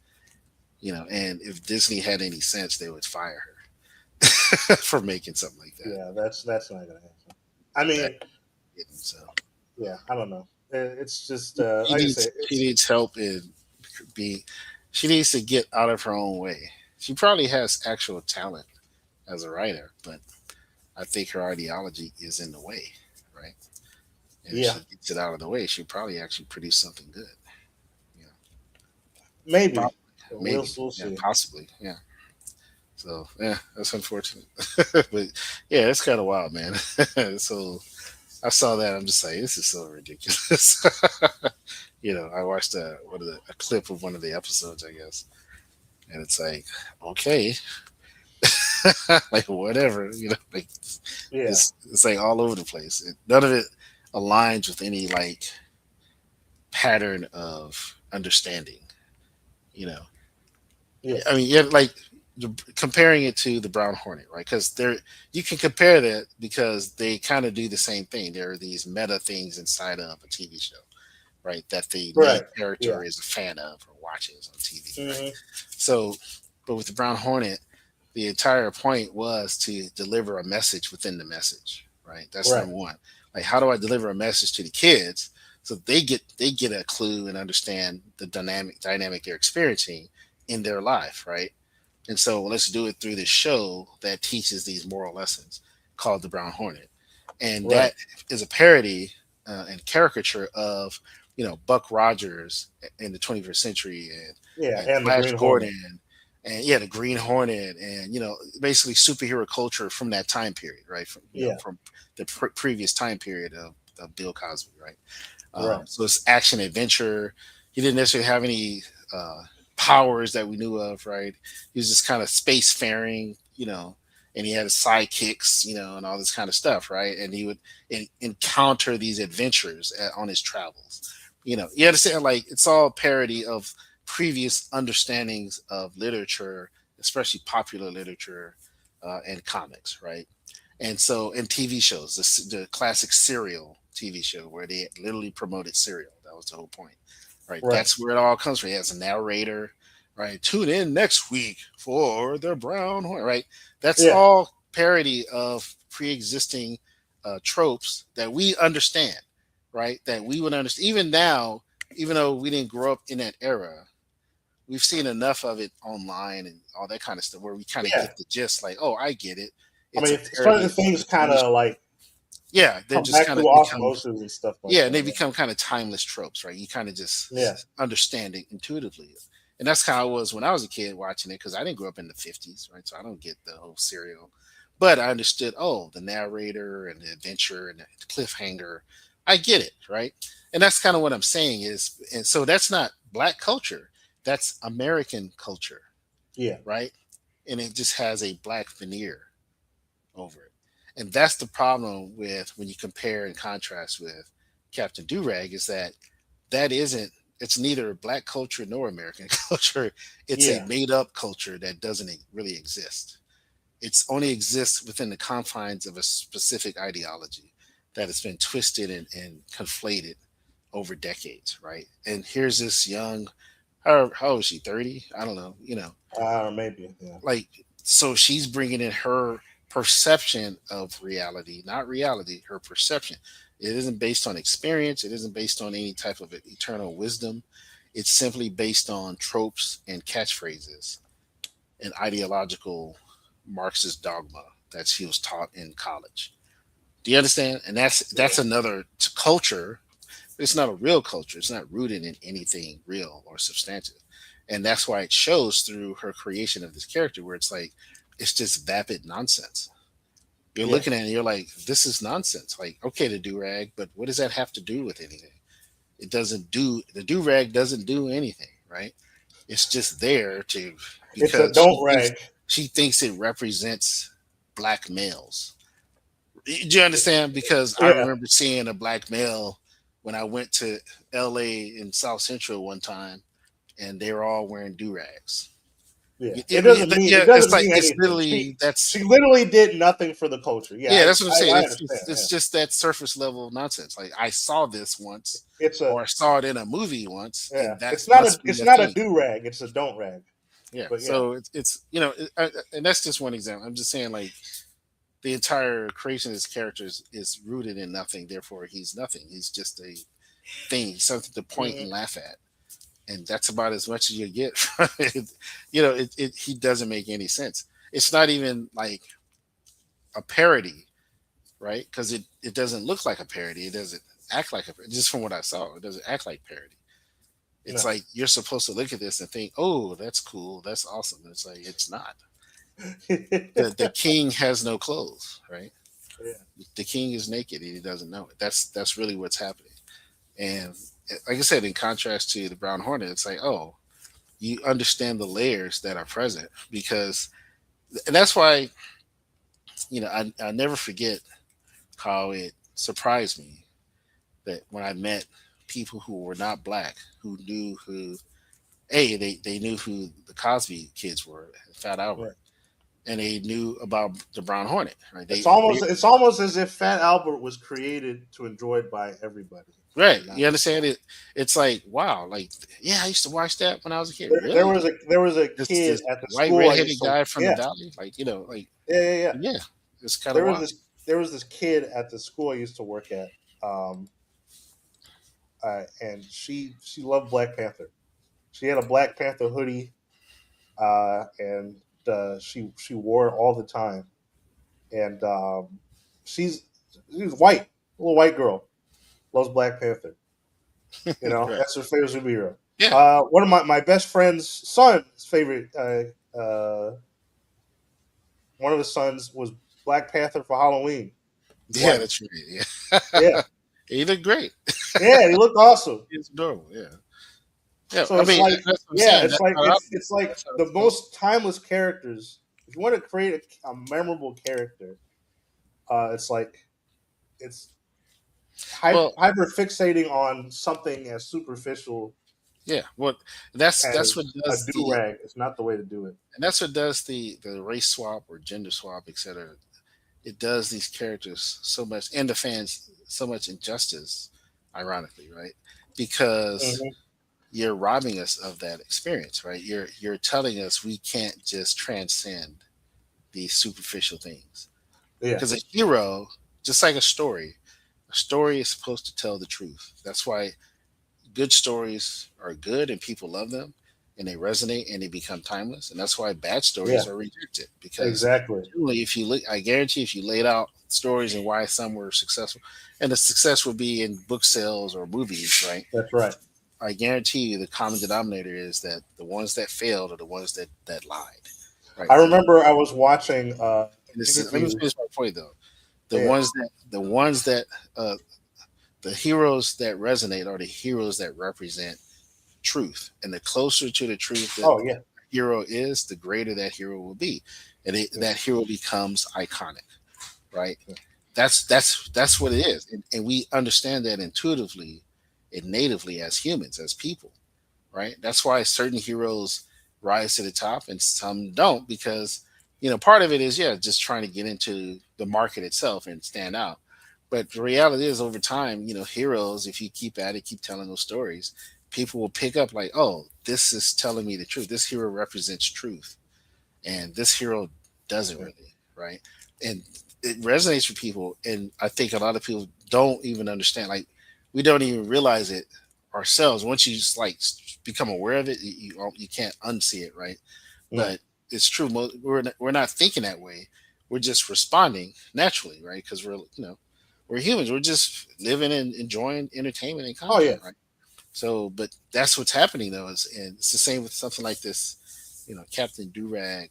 And if Disney had any sense, they would fire her for making something like that. yeah, that's not gonna happen. I That mean, so yeah, I don't know. It's just she like I say, needs help in being. She needs to get out of her own way. She probably has actual talent as a writer, but I think her ideology is in the way, right? And if yeah, she gets it out of the way, she probably actually produce something good. You know, maybe Probably, we'll maybe, we'll yeah, see. possibly, yeah. So yeah, that's unfortunate, but yeah, it's kind of wild, man. So I saw that, I'm just like, this is so ridiculous. I watched a clip of one of the episodes, I guess, and it's like, okay, like whatever, like Yeah, it's like all over the place. None of it aligns with any like pattern of understyou know yeah, I mean, yeah, like comparing it to the Brown Hornet, right? Because they're you can compare that because they kind of do the same thing. There are these meta things inside of a TV show, right? That the main Right. Yeah. character is a fan of or watches on TV, right? Hmm. So, but with the Brown Hornet, the entire point was to deliver a message within the message, right? That's Right. number one. Like, how do I deliver a message to the kids so they get a clue and understand the dynamic they're experiencing in their life, right? And so let's do it through this show that teaches these moral lessons called The Brown Hornet. And Right. that is a parody and caricature of, Buck Rogers in the 21st century Yeah. and And the Flash Green Hornet. Gordon and yeah, the Green Hornet and, basically superhero culture from that time period, right? Yeah. From the previous time period of Bill Cosby, right? Right. So it's action adventure. He didn't necessarily have any powers that we knew of, right? He was just kind of spacefaring, and he had his sidekicks, and all this kind of stuff, right? And he would encounter these adventures on his travels. You understand? Like it's all parody of previous understandings of literature, especially popular literature and comics, right? And so, in TV shows, the classic Serial TV show where they literally promoted cereal. That was the whole point, right? Right. That's where it all comes from. He has a narrator, right? Tune in next week for the Brown Hornet, right? That's Yeah. all parody of pre-existing tropes that we understand, right? That we would understand even now, even though we didn't grow up in that era. We've seen enough of it online and all that kind of stuff where we kind of Yeah. get the gist, like, oh, I get it. I It's mean, a certain parody of things the kind TV show. of like Yeah, they're come just back kind through of become osmosis and stuff like yeah, and that. they become kind of timeless tropes, right? You kind of Yeah. just understand it intuitively, and that's how it was when I was a kid watching it because I didn't grow up in the '50s, right? So I don't get the whole serial, but I understood. Oh, the narrator and the adventure and the cliffhanger, I get it, right? And that's kind of what I'm saying is, and so that's not black culture, that's American culture, Yeah. right? And it just has a black veneer over it. And that's the problem with when you compare and contrast with Captain Durag is that that isn't it's neither black culture nor American culture. It's a Yeah. made up culture that doesn't really exist. It's only exists within the confines of a specific ideology that has been twisted and conflated over decades, right? And here's this young how old is she? 30? I don't know. Maybe. Yeah. Like so she's bringing in her perception of reality, not reality, her perception. It isn't based on experience, it isn't based on any type of eternal wisdom. It's simply based on tropes and catchphrases and ideological Marxist dogma that she was taught in college. Do you understand? And that's Yeah. another culture. It's not a real culture. It's not rooted in anything real or substantive. And that's why it shows through her creation of this character where it's like it's just vapid nonsense. You're Yeah. looking at it, you're like, this is nonsense. Like, okay, the do rag, but what does that have to do with anything? It doesn't do the do rag doesn't do anything, right? It's just there to It's a because don't rag. she thinks it represents black males. Do you understand? Because I Yeah. remember seeing a black male when I went to LA in South Central one time, and they were all wearing do rags. Yeah. It It's doesn't like mean it's anything. literally that's She literally did nothing for the culture. Yeah. yeah, that's what I'm saying. I It's understand. it's, it's Yeah. just that surface level nonsense. Like I saw this once, It's a or I saw it in a movie once, yeah. and that It's not a must be it's the not a thing. do rag. It's a don't rag. Yeah. But yeah. So it's and that's just one example. I'm just saying like the entire creation of his characters is rooted in nothing. Therefore, he's nothing. He's just a thing, something to point Mhm. and laugh at, and that's about as much as you get. He doesn't make any sense. It's not even like a parody, right? Because it doesn't look like a parody. It doesn't act like a just from what I saw. It doesn't act like parody. It's No. like you're supposed to look at this and think, "Oh, that's cool. That's awesome." It's like it's not. The king has no clothes, right? Yeah. The king is naked and he doesn't know it. That's really what's happening. And like I said, in contrast to the Brown Hornet, it's like, oh, you understand the layers that are present because, and that's why I never forget how it surprised me that when I met people who were not black who knew who they knew who the Cosby kids were, Fat Yeah. Albert, and they knew about the Brown Hornet. Right? It's almost as if Fat Albert was created to enjoyed by everybody. Right. And not, You understand it? It's like wow. Like yeah, I used to watch that when I was a kid. there Really? was a kid This at the white school I redheaded used to. guy from the Yeah, valley. Like like yeah. yeah, it's kind of There was wild. this kid at the school I used to work at, and she loved Black Panther. She had a Black Panther hoodie, and she wore it all the time. And she's she's white, a little white girl, loves Black Panther. Right. That's her favorite superhero. Yeah. One of my best friend's son's favorite. One of his sons was Black Panther for Halloween. He's Yeah, white. that's right. Yeah. Yeah, He looked great. yeah, he looked awesome. He's adorable. Yeah. Yeah. So I it's mean, like, that's what I'm yeah, saying. That's how I feel. it's like That's how the most timeless characters. If you want to create a memorable character, it's like it's well, hyper fixating on something as superficial yeah. Well, that's what as a does do rag. It's not the way to do it. and that's what does the race swap or gender swap, etc. It does these characters so much and the fans so much injustice, ironically, right? Because Mhm. you're robbing us of that experience, right? You're telling us we can't just transcend these superficial things. Yeah, Because a hero, just like a story is supposed to tell the truth. That's why good stories are good and people love them and they resonate and they become timeless. And that's why bad yeah, stories are rejected. Because exactly. generally, if you look, I guarantee if you laid out stories and why some were successful, and the success would be in book sales or movies, right? That's right. I guarantee you the common denominator is that the ones that failed are the ones that lied, right? I remember I was watching And this an is, let me interview. finish my point though. Yeah, The ones that uh, the heroes that resonate are the heroes that represent truth, and the closer to the truth that oh yeah, hero is, the greater that hero will be, and that hero becomes iconic, right? yeah, That's what it is, and we understand that intuitively and natively as humans, as people, right? That's why certain heroes rise to the top and some don't, because part of it is just trying to get into the market itself and stand out. But the reality is, over time, heroes, if you keep at it, keep telling those stories, people will pick up like, oh, this is telling me the truth. This hero represents truth, and this hero doesn't yeah. really, right? And it resonates with people, and I think a lot of people don't even understand. Like, we don't even realize it ourselves. Once you just like become aware of it, you can't unsee it, right? Mm. But it's true. We're not thinking that way. We're just responding naturally, right? Because we're humans. We're just living and enjoying entertainment and Oh yeah, content, right? So, but that's what's happening though, and it's the same with something like this, Captain Durag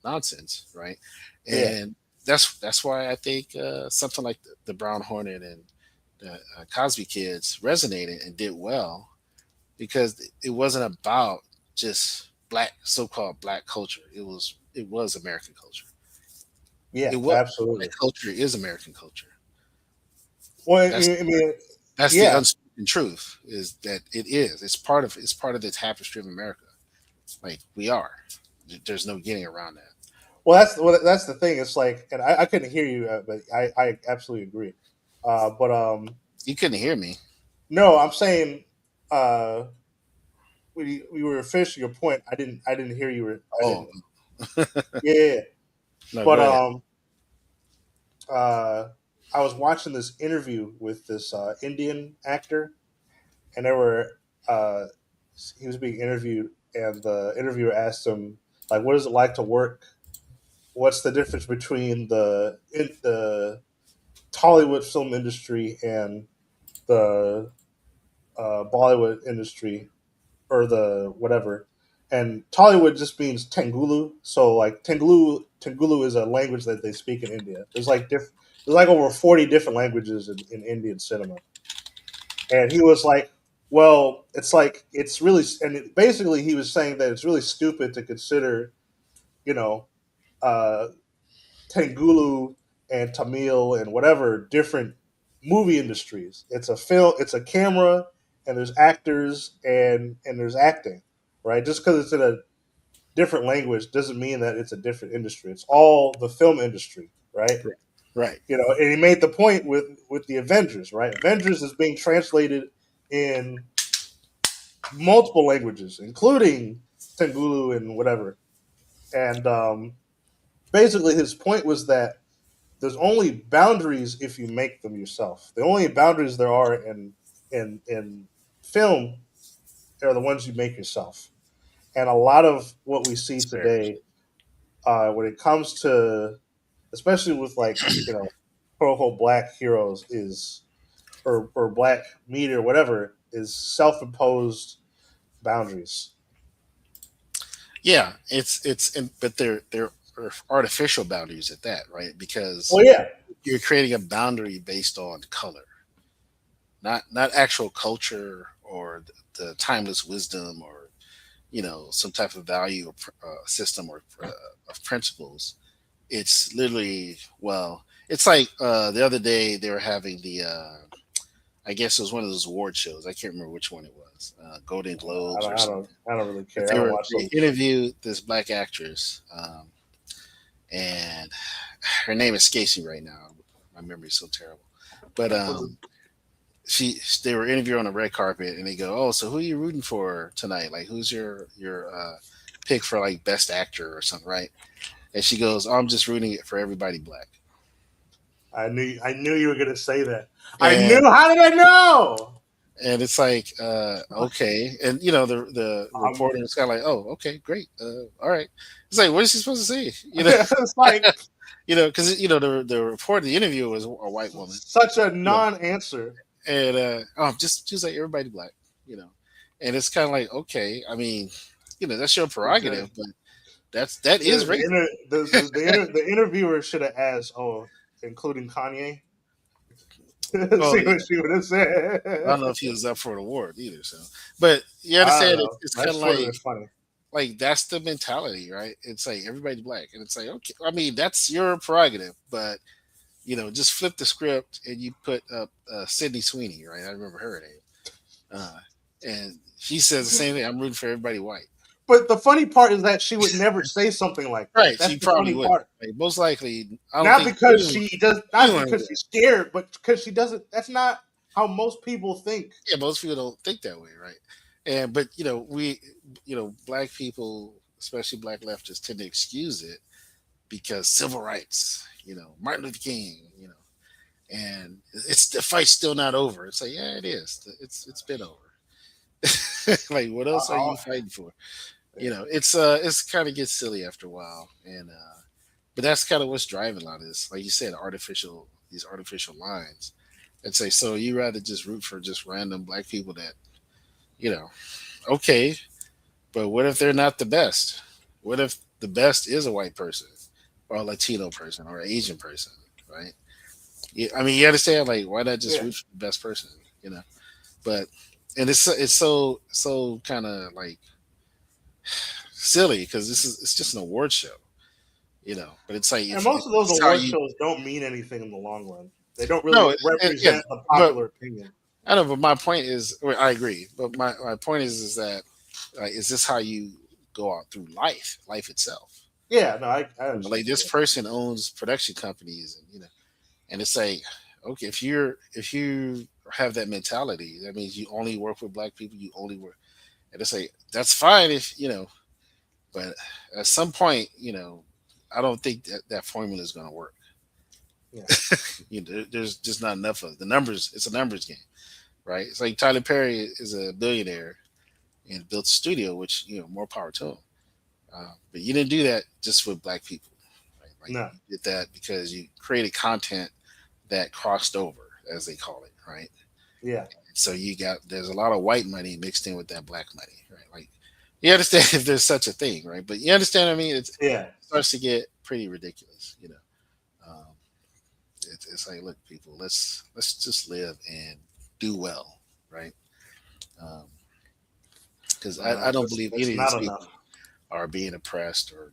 nonsense, right? yeah, And that's why I think something like the Brown Hornet and the Cosby Kids resonated and did well, because it wasn't about just so-called black culture. It was American culture. yeah, It was Black absolutely. culture is American culture. Well, That's I mean, that's the yeah. unspoken truth, is that it is. It's part of the tapestry of America. Like we are. There's no getting around that. That's the thing. It's like, and I couldn't hear you, but I absolutely agree. But You couldn't hear me. no, I'm saying uh, we were finishing your point. I didn't hear you. I Oh didn't. Yeah, yeah, yeah. no, But go ahead. uh, I was watching this interview with this Indian actor, and they were uh, he was being interviewed, and the interviewer asked him like, "What is it like to work? What's the difference between the Tollywood film industry and the Bollywood industry, or the whatever?" And Tollywood just means Tengulu. So like Tengulu is a language that they speak in India. There's like over 40 different languages in Indian cinema. And he was like, well, it's like it's really, basically he was saying that it's really stupid to consider, you know, uh, Tengulu and Tamil and whatever different movie industries. It's a film, it's a camera, and there's actors and there's acting. right? Just because it's in a different language doesn't mean that it's a different industry. It's all the film industry, right? Right. You know, and he made the point with the Avengers, right? Avengers is being translated in multiple languages, including Tengulu and whatever. And basically, his point was that there's only boundaries if you make them yourself. The only boundaries there are in film are the ones you make yourself. And a lot of what we see It's fair. today, when it comes to, especially with like quote unquote black heroes, is or black media or whatever, is self-imposed boundaries. Yeah, but they're artificial boundaries at that, right? Because Well, yeah, you're creating a boundary based on color, not actual culture or the timeless wisdom or some type of value or system or of principles. It's literally, well, it's like the other day they were having the I guess it was one of those award shows. I can't remember which one it was, Golden Globes or something. I don't really But care. I don't watch they those. interviewed this black actress, and her name escapes me right now. My memory's so terrible. But they were interviewed on the red carpet, and they go, "Oh, so who are you rooting for tonight? Like, who's your pick for like best actor or something, right?" And she goes, "Oh, I'm just rooting it for everybody black." I knew you were going to say that. I And knew. How did I know? and it's like, okay, and the reporter is kind of like, "Oh, okay, great, all right." It's like, what is she supposed to say? It's like Because the reporter, the interviewer was a white woman, such a non-answer. and just she was like everybody black, and it's kind of like, okay, I mean, that's your prerogative, but that is racist. The interviewer should have asked, "Oh, including Kanye." Well, See what she would have said. I don't know if he was up for an award either. So, but you I don't understand, know. it's That kind of sort of is funny. like that's the mentality, right? It's like everybody's black, and it's like, okay, I mean, that's your prerogative, but just flip the script and you put up Sydney Sweeney, right? I remember her name, and she says the same thing. I'm rooting for everybody white. But the funny part is that she would never say something like that. Right? That's She the probably funny would. part. Like, most likely, I don't Not think because she does, not anyone because would. she's scared, but because she doesn't. That's not how most people think. Yeah, most people don't think that way, right? And but we, black people, especially black leftists, tend to excuse it because civil rights, Martin Luther King, and it's the fight's still not over. It's like, yeah, it is. It's been over. Like, what else are you fighting for? It's kind of gets silly after a while, and but that's kind of what's driving a lot of this. Like you said, these artificial lines. And say, so you rather just root for just random black people that, okay, but what if they're not the best? What if the best is a white person or a Latino person or an Asian person, right? I mean, you understand, like, why not just root for the best person, But and it's so kind of like silly because it's just an award show, But it's like, And most of those award shows don't mean anything in the long run. They don't really represent the popular opinion. I know, but my point is, I agree. But my point is that is this how you go out through life itself? Yeah, no, I understand. Like, this person owns production companies, and and it's like, okay, if you have that mentality, that means you only work with black people. You only work, and it's like, that's fine if but at some point, I don't think that formula is going to work. Yeah. There's just not enough of the numbers. It's a numbers game, right? It's like Tyler Perry is a billionaire and built a studio, which more power to him. But you didn't do that just with black people, right? Like, no. You did that because you created content that crossed over, as they call it, right? Yeah. So there's a lot of white money mixed in with that black money, right? Like, you understand if there's such a thing, right? But you understand what I mean? It starts to get pretty ridiculous, It's like, look, people, let's just live and do well, right? Because I don't believe any of these people are being oppressed or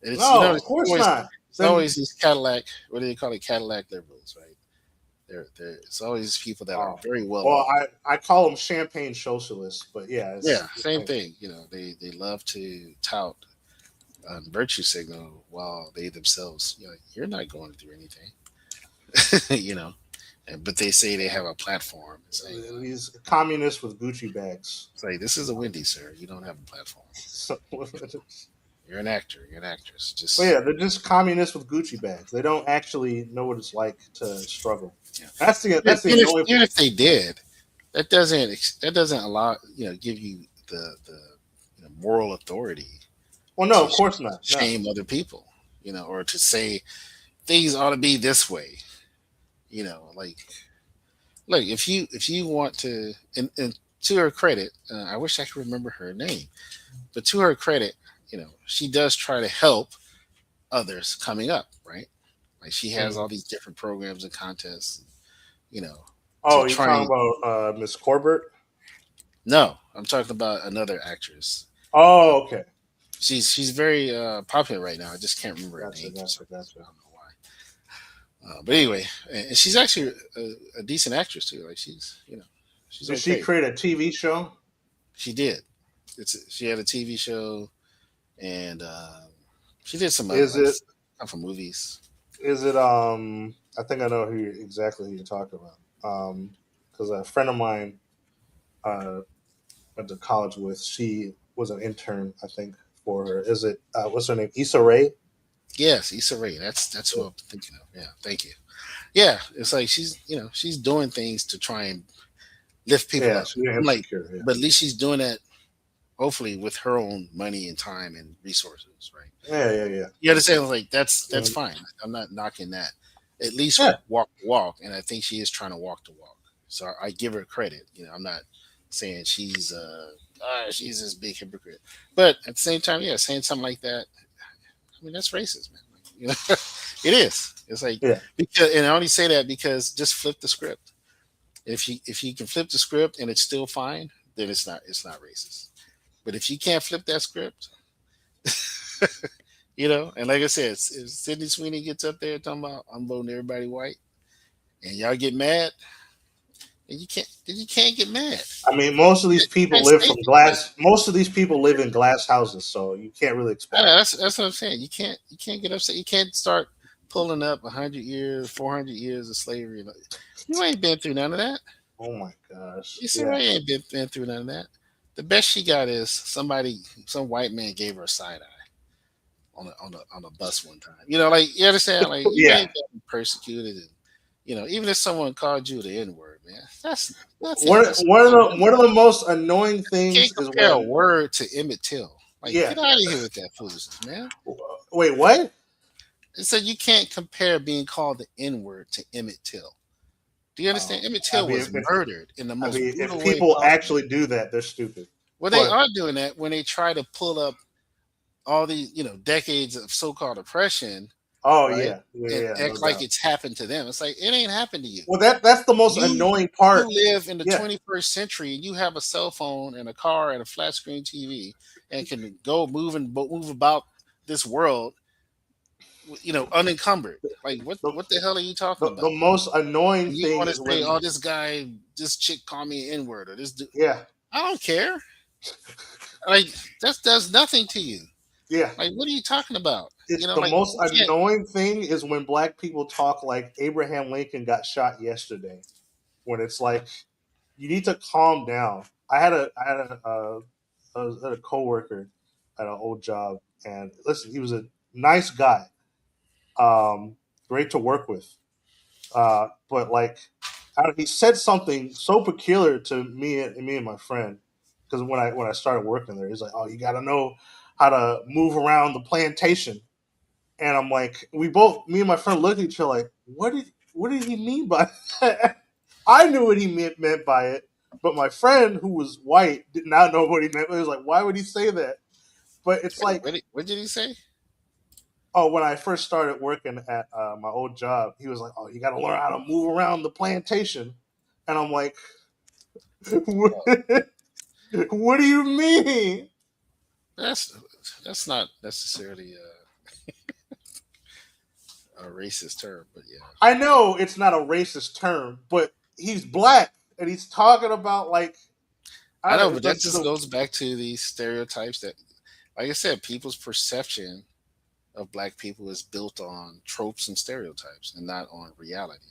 And it's, no, of course not. It's always these Cadillac. What do they call it? Cadillac liberals, right? It's always people that are Oh, very well well, off. I call them champagne socialists, but yeah, Yeah, it's the same same. thing. They love to tout virtue signal while they themselves, you're not going through anything, but they say they have a platform. These communists with Gucci bags. It's like this is a Wendy, sir. You don't have a platform. So, but You're an actor. You're an actress. yeah, Just they're just communists with Gucci bags. They don't actually know what it's like to struggle. yeah. That's the annoying. Even if they did, that doesn't allow give you the moral authority Well, no, to of course not. No. shame other people, or to say things ought to be this way. Like look, if you want to, and to her credit, I wish I could remember her name, but to her credit, she does try to help others coming up, right? Like she has Mhm. all these different programs and contests, you know, to Oh, you try talking and about Miss Corbett? no, I'm talking about another actress. Oh, okay. She's very popular right now. I just can't remember her Gotcha, name for some gotcha, reason. I gotcha. don't know why. But anyway, and she's actually a decent actress too. Like she's Did she okay. create a TV show? She did. She had a TV show, and she did some other Is like it? for movies. Is it? I think I know exactly who you're talking about. Because a friend of mine uh, went to college with. She was an intern, I think, for her. Is it? What's her name? Issa Rae. Yes, Issa Rae. That's who I'm thinking of. Yeah, thank you. Yeah, it's like she's doing things to try and lift people Yeah, up. she's I'm like, insecure. Yeah, but at least she's doing that hopefully with her own money and time and resources, right? yeah. You understand? Like that's Um, fine. I'm not knocking that. At least yeah. walk the walk, and I think she is trying to walk the walk. So I give her credit. I'm not saying she's this big hypocrite, but at the same time, yeah, saying something like that, I mean that's racist, man. It is. It's like Yeah. because, and I only say that because just flip the script. If you can flip the script and it's still fine, then it's not racist. But if you can't flip that script, and like I said, if Sydney Sweeney gets up there talking about I'm voting everybody white, and y'all get mad, then you can't get mad. I mean, most of these You people can't live say from things like glass. Most of these people live in glass houses, so you can't really expect. that's what I'm saying. You can't get upset. You can't start pulling up 100 years, 400 years of slavery. Like, you ain't been through none of that. Oh my gosh. You see, Yeah. I ain't been through none of that. The best she got is some white man gave her a side eye on a bus one time. Like you understand, like you Yeah. ain't been persecuted, and even if someone called you the N word, man, that's nothing. One That's one of the one of the most annoying you can't things is compare a when. word to Emmett Till. Like, Yeah. get out of here with that foolishness, man. Wait, what? It said you can't compare being called the N word to Emmett Till. Do you understand? Emmett I Till mean, was murdered in the most if brutal way people possible. actually do that, they're stupid. Well, they But are doing that when they try to pull up all these, decades of so-called oppression, oh right? yeah, yeah, And yeah, no act like doubt. it's happened to them. It's like it ain't happened to you. Well, that's the most You annoying you part. live in the Yeah. 21st century and you have a cell phone and a car and a flat screen TV and can go move about this world, unencumbered. Like The, what the hell are you talking the about? most annoying And you thing want to is say, when. "Oh, this chick called me an N word," or this dude. Yeah, I don't care. Like that does nothing to you. yeah. Like what are you talking about? It's the Like most you can't. annoying thing is when black people talk like Abraham Lincoln got shot yesterday. When it's like you need to calm down. I had a coworker at an old job, and listen, he was a nice guy, great to work with. But like, he said something so peculiar to me and my friend because when I started working there, he's like, "Oh, you got to know how to move around the plantation." And I'm like, me and my friend looked at each other like, what did he mean by that? I knew what he meant by it, but my friend who was white did not know what he meant. He was like, why would he say that? But it's Wait, like, what did he say? oh, when I first started working at my old job, he was like, oh, you got to learn how to move around the plantation. And I'm like, what, what do you mean? That's not necessarily a racist term, but yeah. I know it's not a racist term, but he's black and he's talking about like I I don't know, know. but that just goes back to these stereotypes that, like I said, people's perception of black people is built on tropes and stereotypes and not on reality.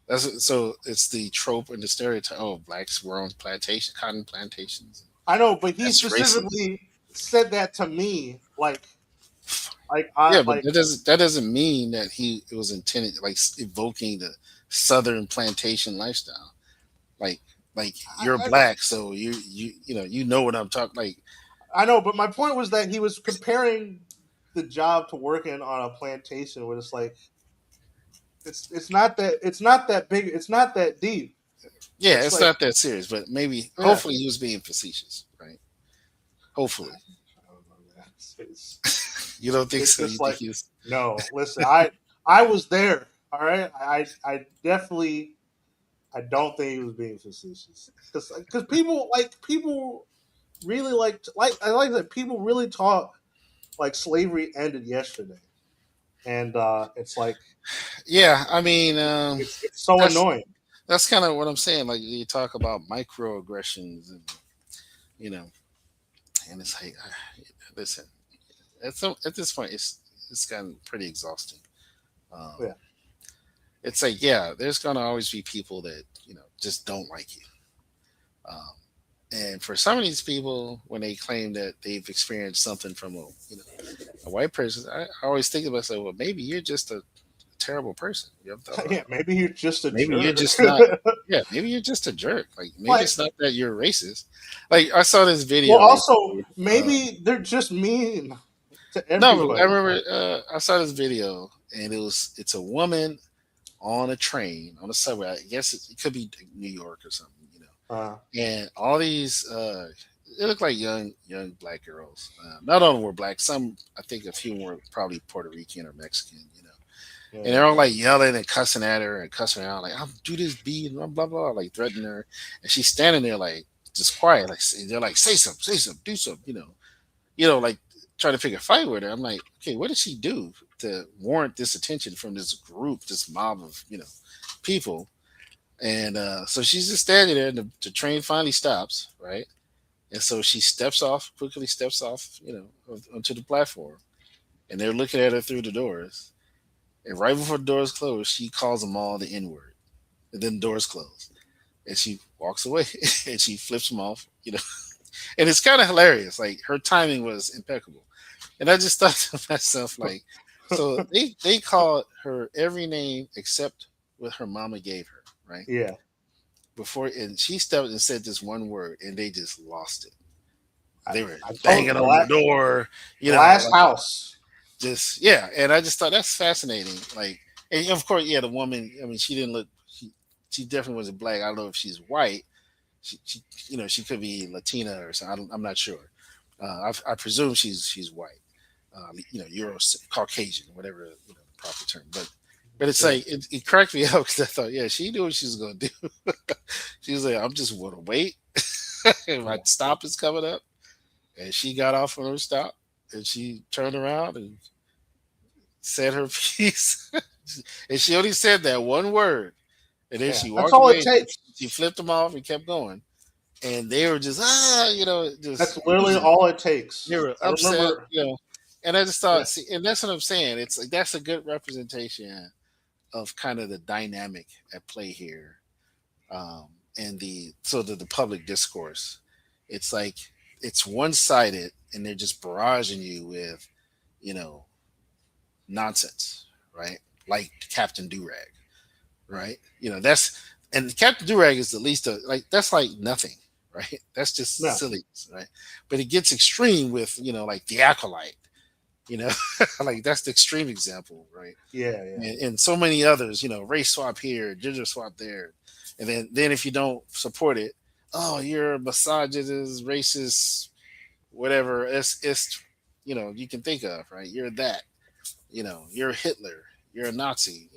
So it's the trope and the stereotype. Oh, blacks were on plantation, cotton plantations. I know, but he That's racist. specifically said that to me, like I Yeah, but like that doesn't mean that he it was intended like evoking the southern plantation lifestyle. Like like you're I, black, so you know what I'm talking. Like I know, but my point was that he was comparing the job to working on a plantation, where it's like it's not that big, it's not that deep. yeah, It's it's like not that serious, but maybe yeah, hopefully he was being facetious, right? Hopefully. I don't know, man. You don't think It's so? just You think like he was? no. Listen, I was there. All right, I definitely I don't think he was being facetious because people really like I like that people really taught like slavery ended yesterday, and it's like Yeah, I mean, it's so that's annoying. that's kind of what I'm saying. Like you talk about microaggressions, and you know, and it's like, listen, at this point, it's gotten pretty exhausting. Um, Yeah, it's like, yeah, there's gonna always be people that just don't like you. Um, and for some of these people, when they claim that they've experienced something from a white person, I always think to myself, well, maybe you're just a terrible person. You ever thought about yeah. that? Maybe you're just a Maybe you're jerk. just not. Yeah, maybe you're just a jerk. Like maybe Like, it's not that you're racist. Like I saw this well, video also recently. maybe they're just mean to No, but I everybody. remember I saw this video, and it's a woman on a train on a subway. I guess it could be New York or something, Uh, and all these they look like young black girls. Not all of them were black. Some, I think, a few were probably Puerto Rican or Mexican. And yeah, they're all like yelling and cussing at her and cussing her out, like, I'll do this, B, and blah, blah, blah, like threatening her. And she's standing there, like, just quiet. Like, they're like, say something, do something, like trying to pick a fight with her. I'm like, okay, what did she do to warrant this attention from this group, this mob of, people? And so she's just standing there, and the train finally stops, right? And so she quickly steps off, onto the platform. And they're looking at her through the doors. And right before the doors close, she calls them all the N word. And then the doors close. And she walks away and she flips them off, And it's kind of hilarious. Like her timing was impeccable. And I just thought to myself, like, so they called her every name except what her mama gave her, right? yeah. And she stepped and said this one word, and they just lost it. They were I told banging on the door, glass like, house. just yeah. And I just thought that's fascinating. Like, and of course, yeah, the woman. I mean, she didn't look. She definitely wasn't black. I don't know if she's white. She could be Latina or something. I'm not sure. I presume she's white. Euro Caucasian, whatever the proper term. But it's like it cracked me up because I thought, yeah, she knew what she was gonna do. She was like, I'm just gonna wait. My stop is coming up, and she got off on her stop, and she turned around and said her piece, and she only said that one word, and then she That's walked all it away. takes. She flipped them off and kept going, and they were just That's just literally losing. all it takes. They were I upset, remember. and I just Yeah, thought, see, and that's what I'm saying. It's like that's a good representation of kind of the dynamic at play here, and the public discourse. It's like it's one sided, and they're just barraging you with, you know, nonsense, right? Like Captain Durag, right? And Captain Durag is the least of like that's like nothing, right? That's just no, silly, right? But it gets extreme with like the acolyte, you know, like that's the extreme example, right? yeah. And so many others, race swap here, gender swap there, and then if you don't support it, oh, you're a misogynist, racist, whatever it's you can think of, right? You're that, you're Hitler, you're a Nazi,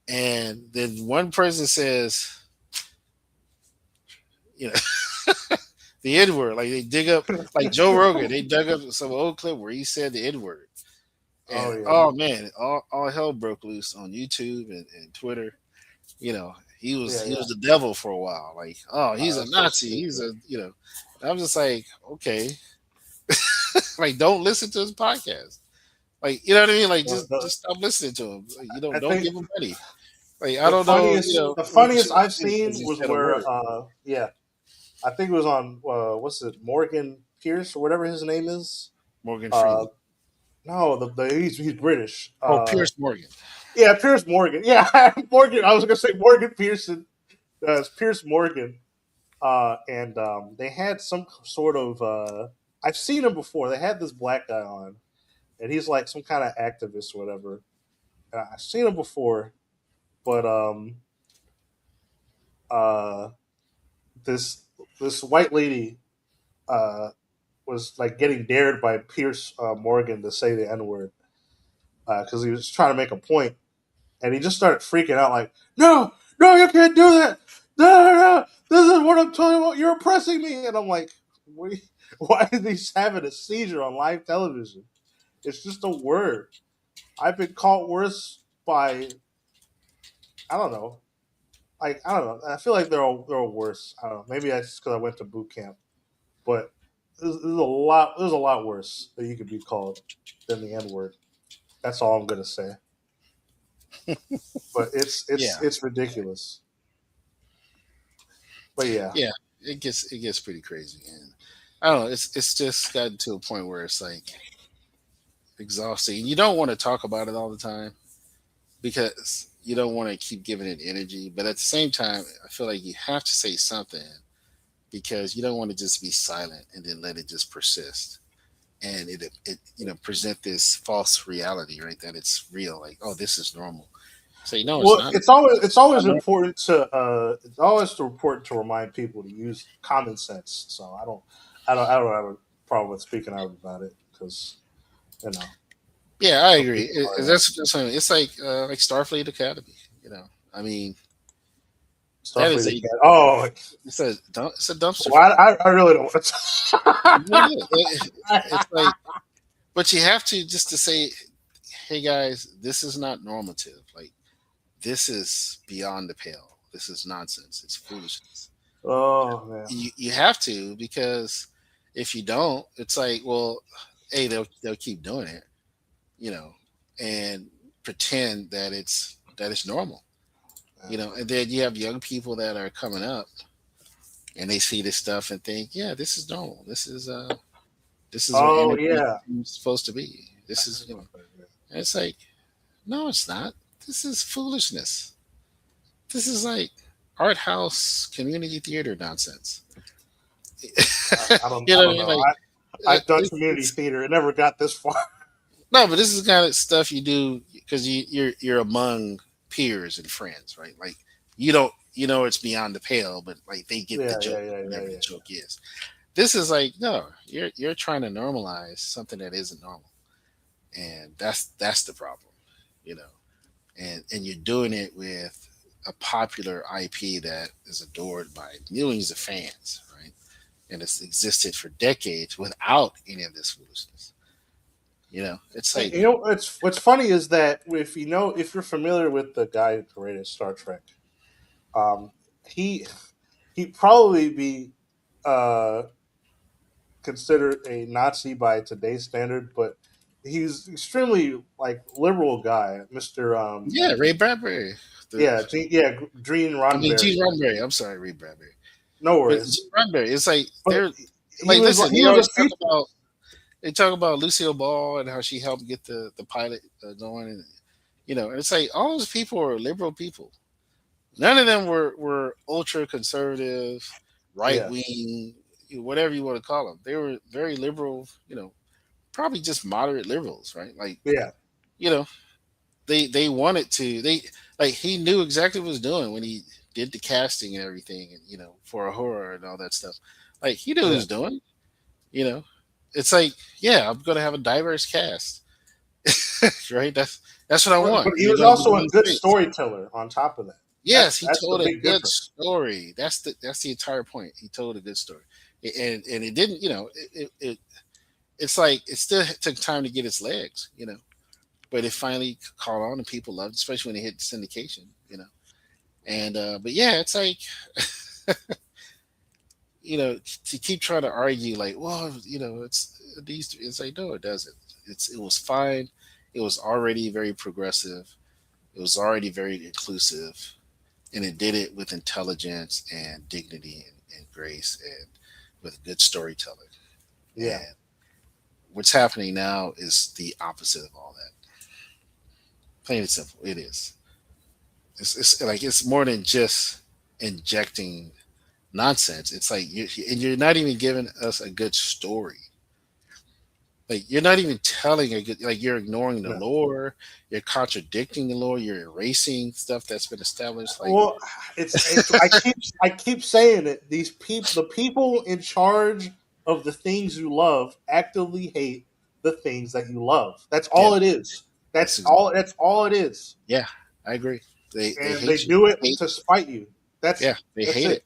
and then one person says, you know, the N word, like they dig up, like Joe Rogan, they dug up some old clip where he said the N word, Oh And yeah, oh man, all hell broke loose on YouTube and Twitter. You know, yeah, he yeah. was the devil for a while. Like, oh, he's a That's so Nazi. stupid. He's a And I'm just like, okay, like don't listen to his podcast. Like, you know what I mean? Like, The, the, just stop listening to him. Like, I don't think give him money. Like, I don't know, the what you funniest should I've do because seen he was said a where word. yeah, I think it was on what's it, Morgan Pierce or whatever his name is. Morgan Uh, Freeman. no, he's British. Oh, Pierce Morgan. Yeah, Pierce Morgan. Yeah, Morgan. I was gonna say Morgan Pearson. It's Pierce Morgan. And they had some sort of. I've seen him before. They had this black guy on, and he's like some kind of activist or whatever. And I've seen him before, but uh, this this white lady was like getting dared by Pierce Morgan to say the N word because he was trying to make a point, and he just started freaking out like, "No, no, you can't do that! No, no, no! This is what I'm talking about. You're oppressing me!" And I'm like, "Why is he having a seizure on live television? It's just a word. I've been caught worse by I don't know. Like I don't know. I feel like they're all worse. I don't know. Maybe that's just because I went to boot camp, but there's a lot. There's a lot worse that you could be called than the N word. That's all I'm gonna say. But Yeah, it's ridiculous. But yeah, yeah. It gets pretty crazy, and I don't know. It's just gotten to a point where it's like exhausting. You don't want to talk about it all the time because you don't want to keep giving it energy. But at the same time, I feel like you have to say something because you don't want to just be silent and then let it just persist. And it present this false reality, right? That it's real, like, oh, this is normal. Say no, it's well, not. it's Not always normal. important to important to remind people to use common sense. So I don't have a problem with speaking out about it because you know Yeah, I some agree. people are That's what I mean. It's like Starfleet Academy. I mean, that Starfleet is a Academy. Oh, it's a dumpster well, fire. I really don't want It is. It's to. like, but you have to just to say, hey guys, this is not normative. Like, this is beyond the pale. This is nonsense. It's foolishness. Oh man. You have to because if you don't, it's like, well, hey, they'll keep doing it, you know, and pretend that it's normal, and then you have young people that are coming up and they see this stuff and think, yeah, this is normal. This is what Oh entertainment yeah. is supposed to be. I This is heard about that, yeah. and it's like, no, it's not. This is foolishness. This is like art house community theater nonsense. You I know what I don't mean? know. Like, I've done community it's theater. It never got this far. no, but this is the kind of stuff you do because you're among peers and friends, right? Like, it's beyond the pale, but like they get the Yeah, joke, yeah, yeah, yeah, whatever the yeah. joke is. This is like, no, you're trying to normalize something that isn't normal, and that's the problem, you know. And you're doing it with a popular IP that is adored by millions of fans, right? And it's existed for decades without any of this foolishness. It's like, You know, what's funny is that if you're familiar with the guy who created Star Trek, um, he he'd probably be uh, considered a Nazi by today's standard, but he's extremely like liberal guy, Mister. yeah, Ray Bradbury. Gene I mean, Roddenberry. Gene Roddenberry. I'm sorry, Ray Bradbury. No But worries. Gene Roddenberry, it's like But they're like, listen, he was a they talk about Lucille Ball and how she helped get the pilot going, and it's like all those people are liberal people. None of them were ultra conservative, right yeah, wing, whatever you want to call them. They were very liberal, probably just moderate liberals, right? Like, yeah, you know, they wanted to they like he knew exactly what he was doing when he did the casting and everything, and for a horror and all that stuff. Like, he knew what he yeah. was doing. You know, it's like, yeah, I'm gonna have a diverse cast, right? That's what I But want. he And they're was gonna be also a one good face. storyteller. On top of that, Yes, he that's the told a big good difference. story. That's the entire point. He told a good story, and it didn't. It's like it still took time to get its legs. but it finally caught on and people loved it, especially when it hit syndication. And but yeah, it's like to keep trying to argue like, well, it's these. It's like no, it doesn't. It was fine. It was already very progressive. It was already very inclusive, and it did it with intelligence and dignity and grace and with good storytelling. Yeah. And what's happening now is the opposite of all that. Plain and simple, it is. It's like it's more than just injecting nonsense. It's like you're not even giving us a good story. Like you're not even telling a good. Like you're ignoring the No. lore. You're contradicting the lore. You're erasing stuff that's been established. Like Well, it's I keep saying it. The people in charge of the things you love actively hate the things that you love. That's yeah, all it is. that's That's all it is. yeah. I agree. They And they hate you. do it Hate to spite you. yeah. They That's hate it. it.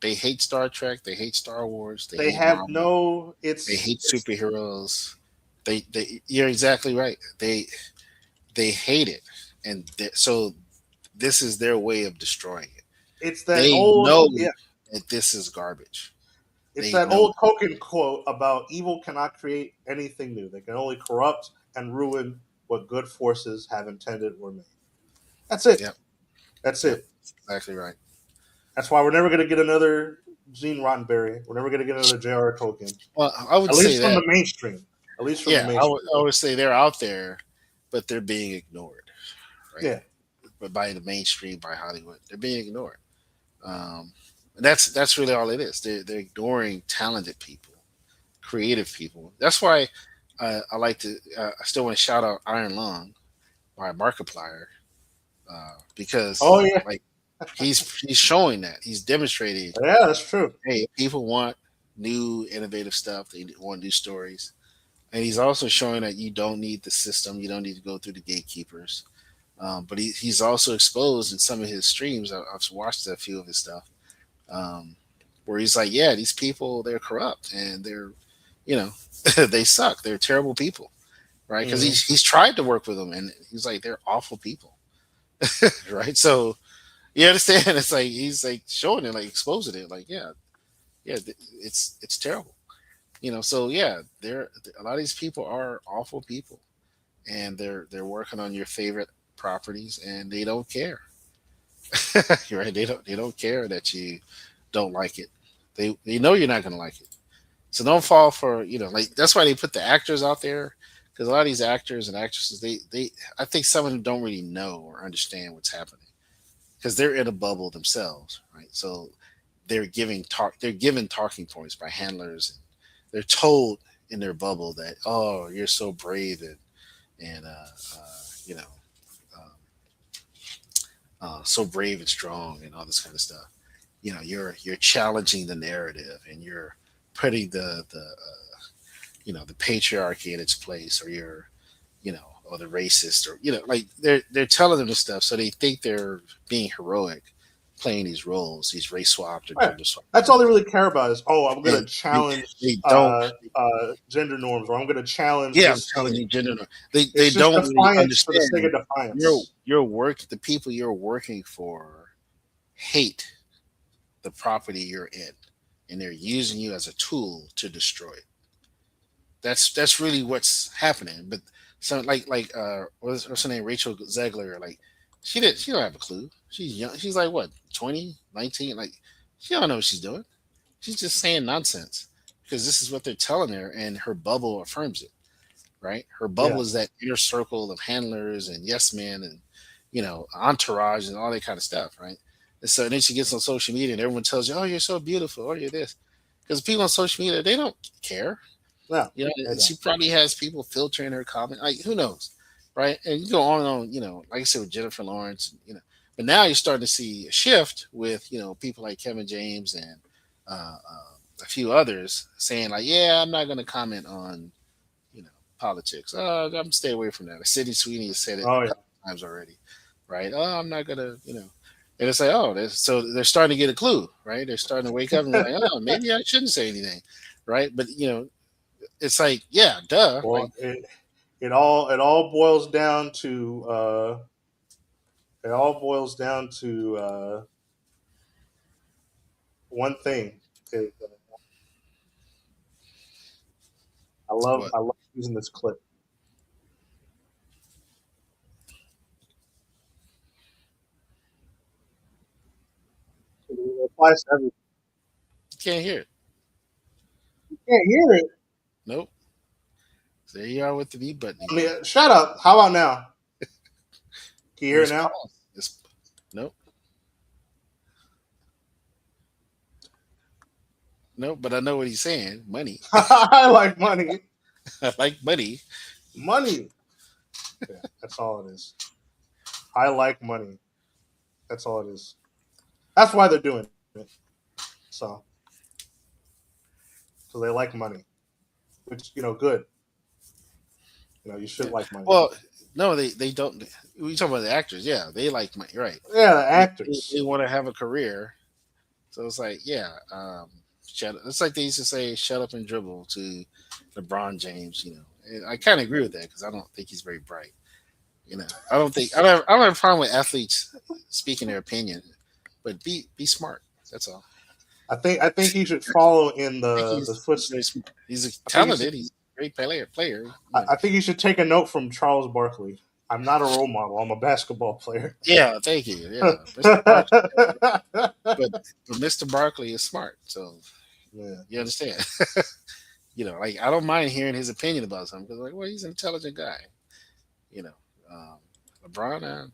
They hate Star Trek. They hate Star Wars. They They hate have Marvel. no They hate it's superheroes. You're exactly right. They hate it, and so this is their way of destroying it. it's that They old know yeah, that this is garbage. it's They that know. old Tolkien quote about evil cannot create anything new. They can only corrupt and ruin what good forces have intended or made. That's it. Yep. That's Yep. it. Exactly right. That's why we're never going to get another Gene Roddenberry. We're never going to get another J.R.R. Tolkien. Well, I would At say least from that. the mainstream. At least from the Yeah, mainstream. I would say they're out there, but they're being ignored, right? Yeah. But by the mainstream, by Hollywood, they're being ignored. And that's really all it is. They're ignoring talented people, creative people. That's why I like to. I still want to shout out Iron Lung by Markiplier Oh because yeah. like he's showing that he's demonstrating. Yeah, that's true. Hey, people want new, innovative stuff. They want new stories, and he's also showing that you don't need the system. You don't need to go through the gatekeepers. But he's also exposed in some of his streams. I've watched a few of his stuff, um, where he's like, "Yeah, these people they're corrupt and they're, you know, they suck. They're terrible people, right?" Because Mhm. he's tried to work with them, and he's like, "They're awful people," right? So you understand? It's like he's like showing it, like exposing it, like, yeah, it's terrible, So yeah, there a lot of these people are awful people, and they're working on your favorite properties, and they don't care. You're right. They don't care that you don't like it. They know you're not going to like it. So don't fall for like that's why they put the actors out there because a lot of these actors and actresses they I think some of them don't really know or understand what's happening because they're in a bubble themselves, right? So they're given talking points by handlers. They're told in their bubble that you're so brave and you know um, so brave and strong and all this kind of stuff. You're challenging the narrative and you're putting the patriarchy in its place, or or the racist, or like they're telling them this stuff, so they think they're being heroic, playing these roles, these race swapped or Right. gender swapped That's all they roles, really care about is, I'm going to and challenge they don't. gender norms, or I'm going to challenge Yeah, I'm this telling thing. you, gender. They It's just don't really defiance for the sake understand. of defiance. The people you're working for hate the property you're in, and they're using you as a tool to destroy it. That's really what's happening. But some what's her name, Rachel Zegler, like she don't have a clue. She's young. She's like what, 20, 19? Like she don't know what she's doing. She's just saying nonsense because this is what they're telling her, and her bubble affirms it. Right? Her Yeah. bubble is that inner circle of handlers and yes men and entourage and all that kind of stuff, right? And so then she gets on social media and everyone tells you, "Oh, you're so beautiful," or "You're this," because people on social media they don't care. No. They And don't. she probably has people filtering her comment. Like who knows, right? And you go on and on. Like I said with Jennifer Lawrence. But now you're starting to see a shift with people like Kevin James and a few others saying like, "Yeah, I'm not going to comment on you know politics. I'm stay away from that." Sidney Sweeney has said it Oh a yeah. couple times already, right? "Oh, I'm not gonna," And it's like, so they're starting to get a clue, right? They're starting to wake up and be like, "Oh, maybe I shouldn't say anything," right? But it's like, yeah, duh, like Well, It all boils down to one thing. Is, What? I love using this clip. It applies to everything. Can't hear it. You can't hear it. Nope. So there you are with the mute button I again. mean, shut up. How about now? Can you hear it Where's now? Paul? Nope. Nope. But I know what he's saying. Money. I like money. I like money. Money. Yeah, that's all it is. I like money. That's all it is. That's why they're doing it. So, because they like money, which good. You should like money. Well, no, they don't. We talking about the actors. Yeah, they like money, right? Yeah, the They actors. want to have a career. So it's like, yeah, shut. It's like they used to say, "Shut up and dribble" to LeBron James. And I kind of agree with that because I don't think he's very bright. I don't think I don't have a problem with athletes speaking their opinion, but be smart. That's all. I think he should follow in I think the he's very footsteps. smart. He's I think he should, talented. He's a great player. I think he should take a note from Charles Barkley. I'm not a role model. I'm a basketball player. Yeah, thank you. Yeah, Mr. Barkley. But Mr. Barkley is smart, so Yeah. you understand. Like I don't mind hearing his opinion about something because, like, well, he's an intelligent guy. You know, um, LeBron,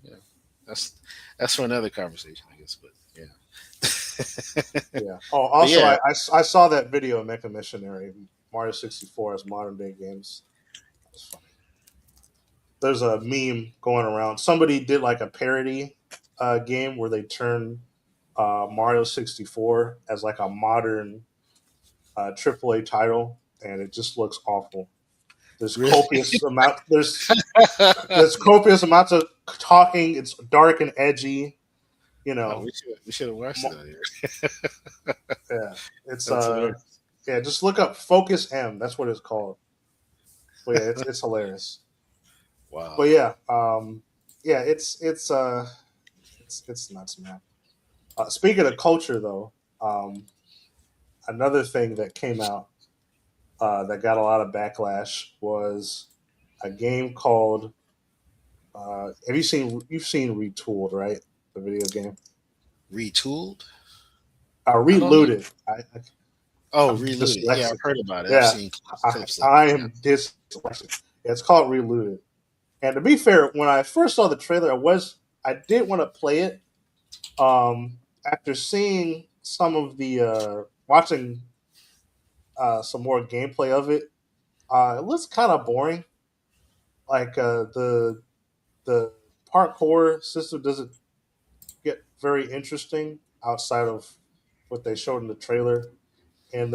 that's for another conversation, I guess. But yeah, Yeah. Oh, but also, yeah, I saw that video of Mecha Missionary Mario 64 as modern day games. That's funny. There's a meme going around. Somebody did like a parody game where they turned Mario 64 as like a modern AAA title, and it just looks awful. There's really. copious amount. There's copious amounts of talking. It's dark and edgy. You Oh, know, we should have watched it Mo- out here. yeah. It's That's hilarious. yeah. Just look up Focus M. That's what it's called. But yeah, it's hilarious. But Wow. yeah, yeah. It's nuts, man. Speaking of culture, though, um, another thing that came out that got a lot of backlash was a game called. Have you seen? You've seen Retooled, right? The video game. Retooled? I don't know. Reloaded. Oh, I'm reloaded. Yeah, I've dyslexic. heard about it. I've Yeah, seen clips of I it. Yeah. am dyslexic. Yeah, it's called Reloaded. And to be fair, when I first saw the trailer, I did want to play it. After seeing some of the watching some more gameplay of it, it looks kind of boring. Like the parkour system doesn't get very interesting outside of what they showed in the trailer, and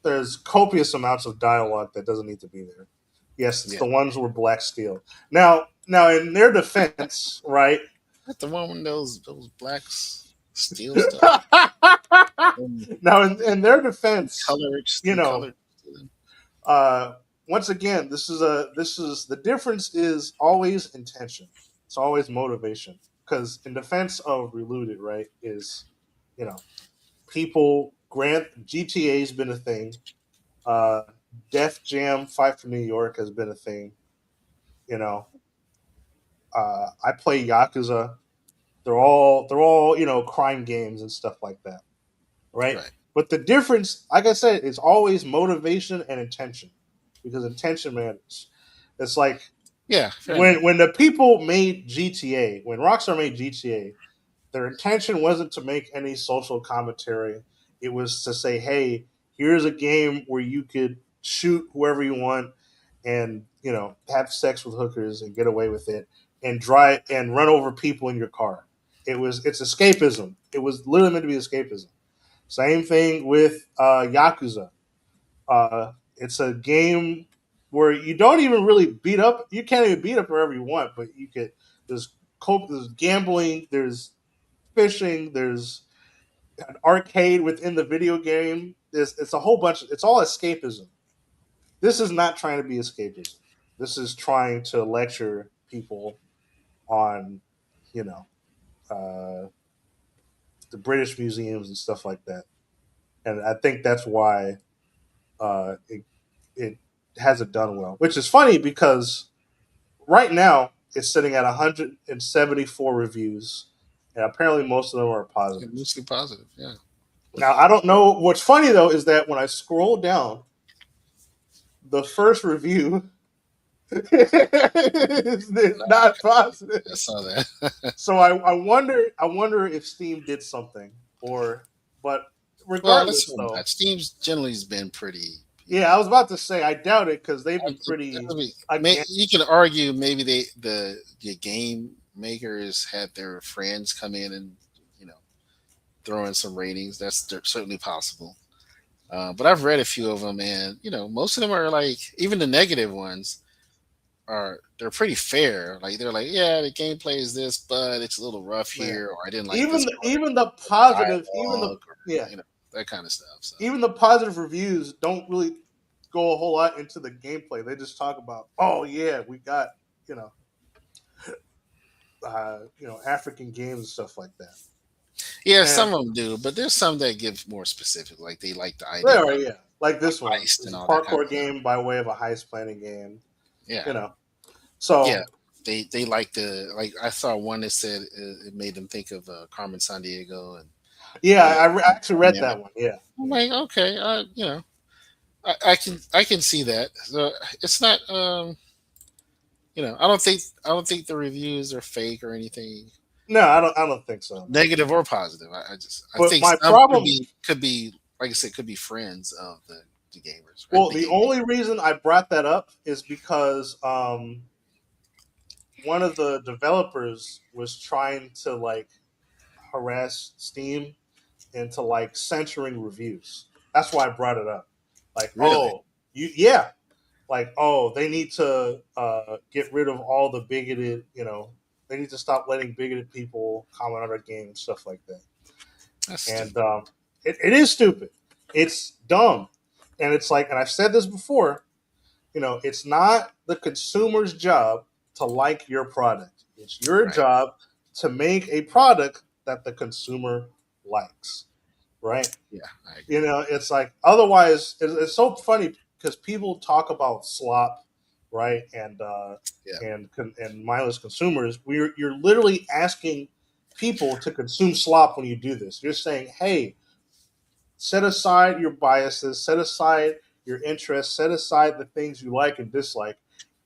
there's copious amounts of dialogue that doesn't need to be there. Yes, it's Yeah. the ones where Black Steel. Now, in their defense, right? Not the one with those blacks steal stuff. Now, in their defense, you know, Color stealing. uh, once again, this is the difference is always intention. It's always motivation. Because in defense of Reloaded, right, is you know people grant GTA's been a thing. Uh, Def Jam Fight for New York has been a thing. You know, I play Yakuza. They're all crime games and stuff like that, right? Right. But the difference, like I said, is always motivation and intention, because intention matters. It's like Yeah, fair enough. when the people made GTA, when Rockstar made GTA, their intention wasn't to make any social commentary. It was to say, hey, here's a game where you could shoot whoever you want and, have sex with hookers and get away with it and drive and run over people in your car. It's escapism. It was literally meant to be escapism. Same thing with Yakuza. It's a game where you don't even really beat up. You can't even beat up wherever you want, but you could. There's gambling. There's fishing. There's an arcade within the video game. It's a whole bunch. It's all escapism. This is not trying to be escapism. This is trying to lecture people on, you know, uh, the British museums and stuff like that. And I think that's why it hasn't done well. Which is funny because right now it's sitting at 174 reviews, and apparently most of them are Yeah, positive. mostly positive. Yeah. Now I don't know. What's funny though is that when I scroll down, the first review is not positive. I saw that. So I wonder if Steam did something, or but Well, let's regardless hope though, not. Steam's generally has been pretty. yeah, I was about to say I doubt it because they've been I pretty mean, again. you can argue maybe the game makers had their friends come in and you know throw in some ratings. That's certainly possible. But I've read a few of them, and most of them are like even the negative ones they're pretty fair. Like they're like, yeah, the gameplay is this, but it's a little rough Man. here, or I didn't like Even this the, part even the of the positive, even the dialogue, or yeah, that kind of stuff. So even the positive reviews don't really go a whole lot into the gameplay. They just talk about, oh yeah, we got you know, African games and stuff like that. yeah, And some of them do, but there's some that give more specific. Like they like the idea there are, of yeah, like this one heist is and a all that kind of parkour stuff. game by way of a heist planning game. Yeah, You know, yeah. so They like the like. I saw one that said it made them think of Carmen San Diego, and yeah, you know, I actually read yeah. that one. Yeah, I'm like, okay, I can see that. So it's not. I don't think the reviews are fake or anything, no, I don't think so. No. negative or positive. I But think my some could problem, be like I said, could be friends of the gamers, right? well, The the game maker. only reason I brought that up is because one of the developers was trying to like harass Steam into like censoring reviews. That's why I brought it up. Like, Really? oh, yeah, like, oh, they need to get rid of all the bigoted, they need to stop letting bigoted people comment on our game and stuff like that. That's And stupid. it is stupid. It's dumb, and it's like, and I've said this before. It's not the consumer's job to like your product. It's your Right? job to make a product that the consumer likes, right? Yeah, I agree. It's like otherwise, it's so funny because people talk about slop, right? Yeah, And mindless consumers. You're literally asking people to consume slop when you do this. You're saying, hey, set aside your biases, set aside your interests, set aside the things you like and dislike,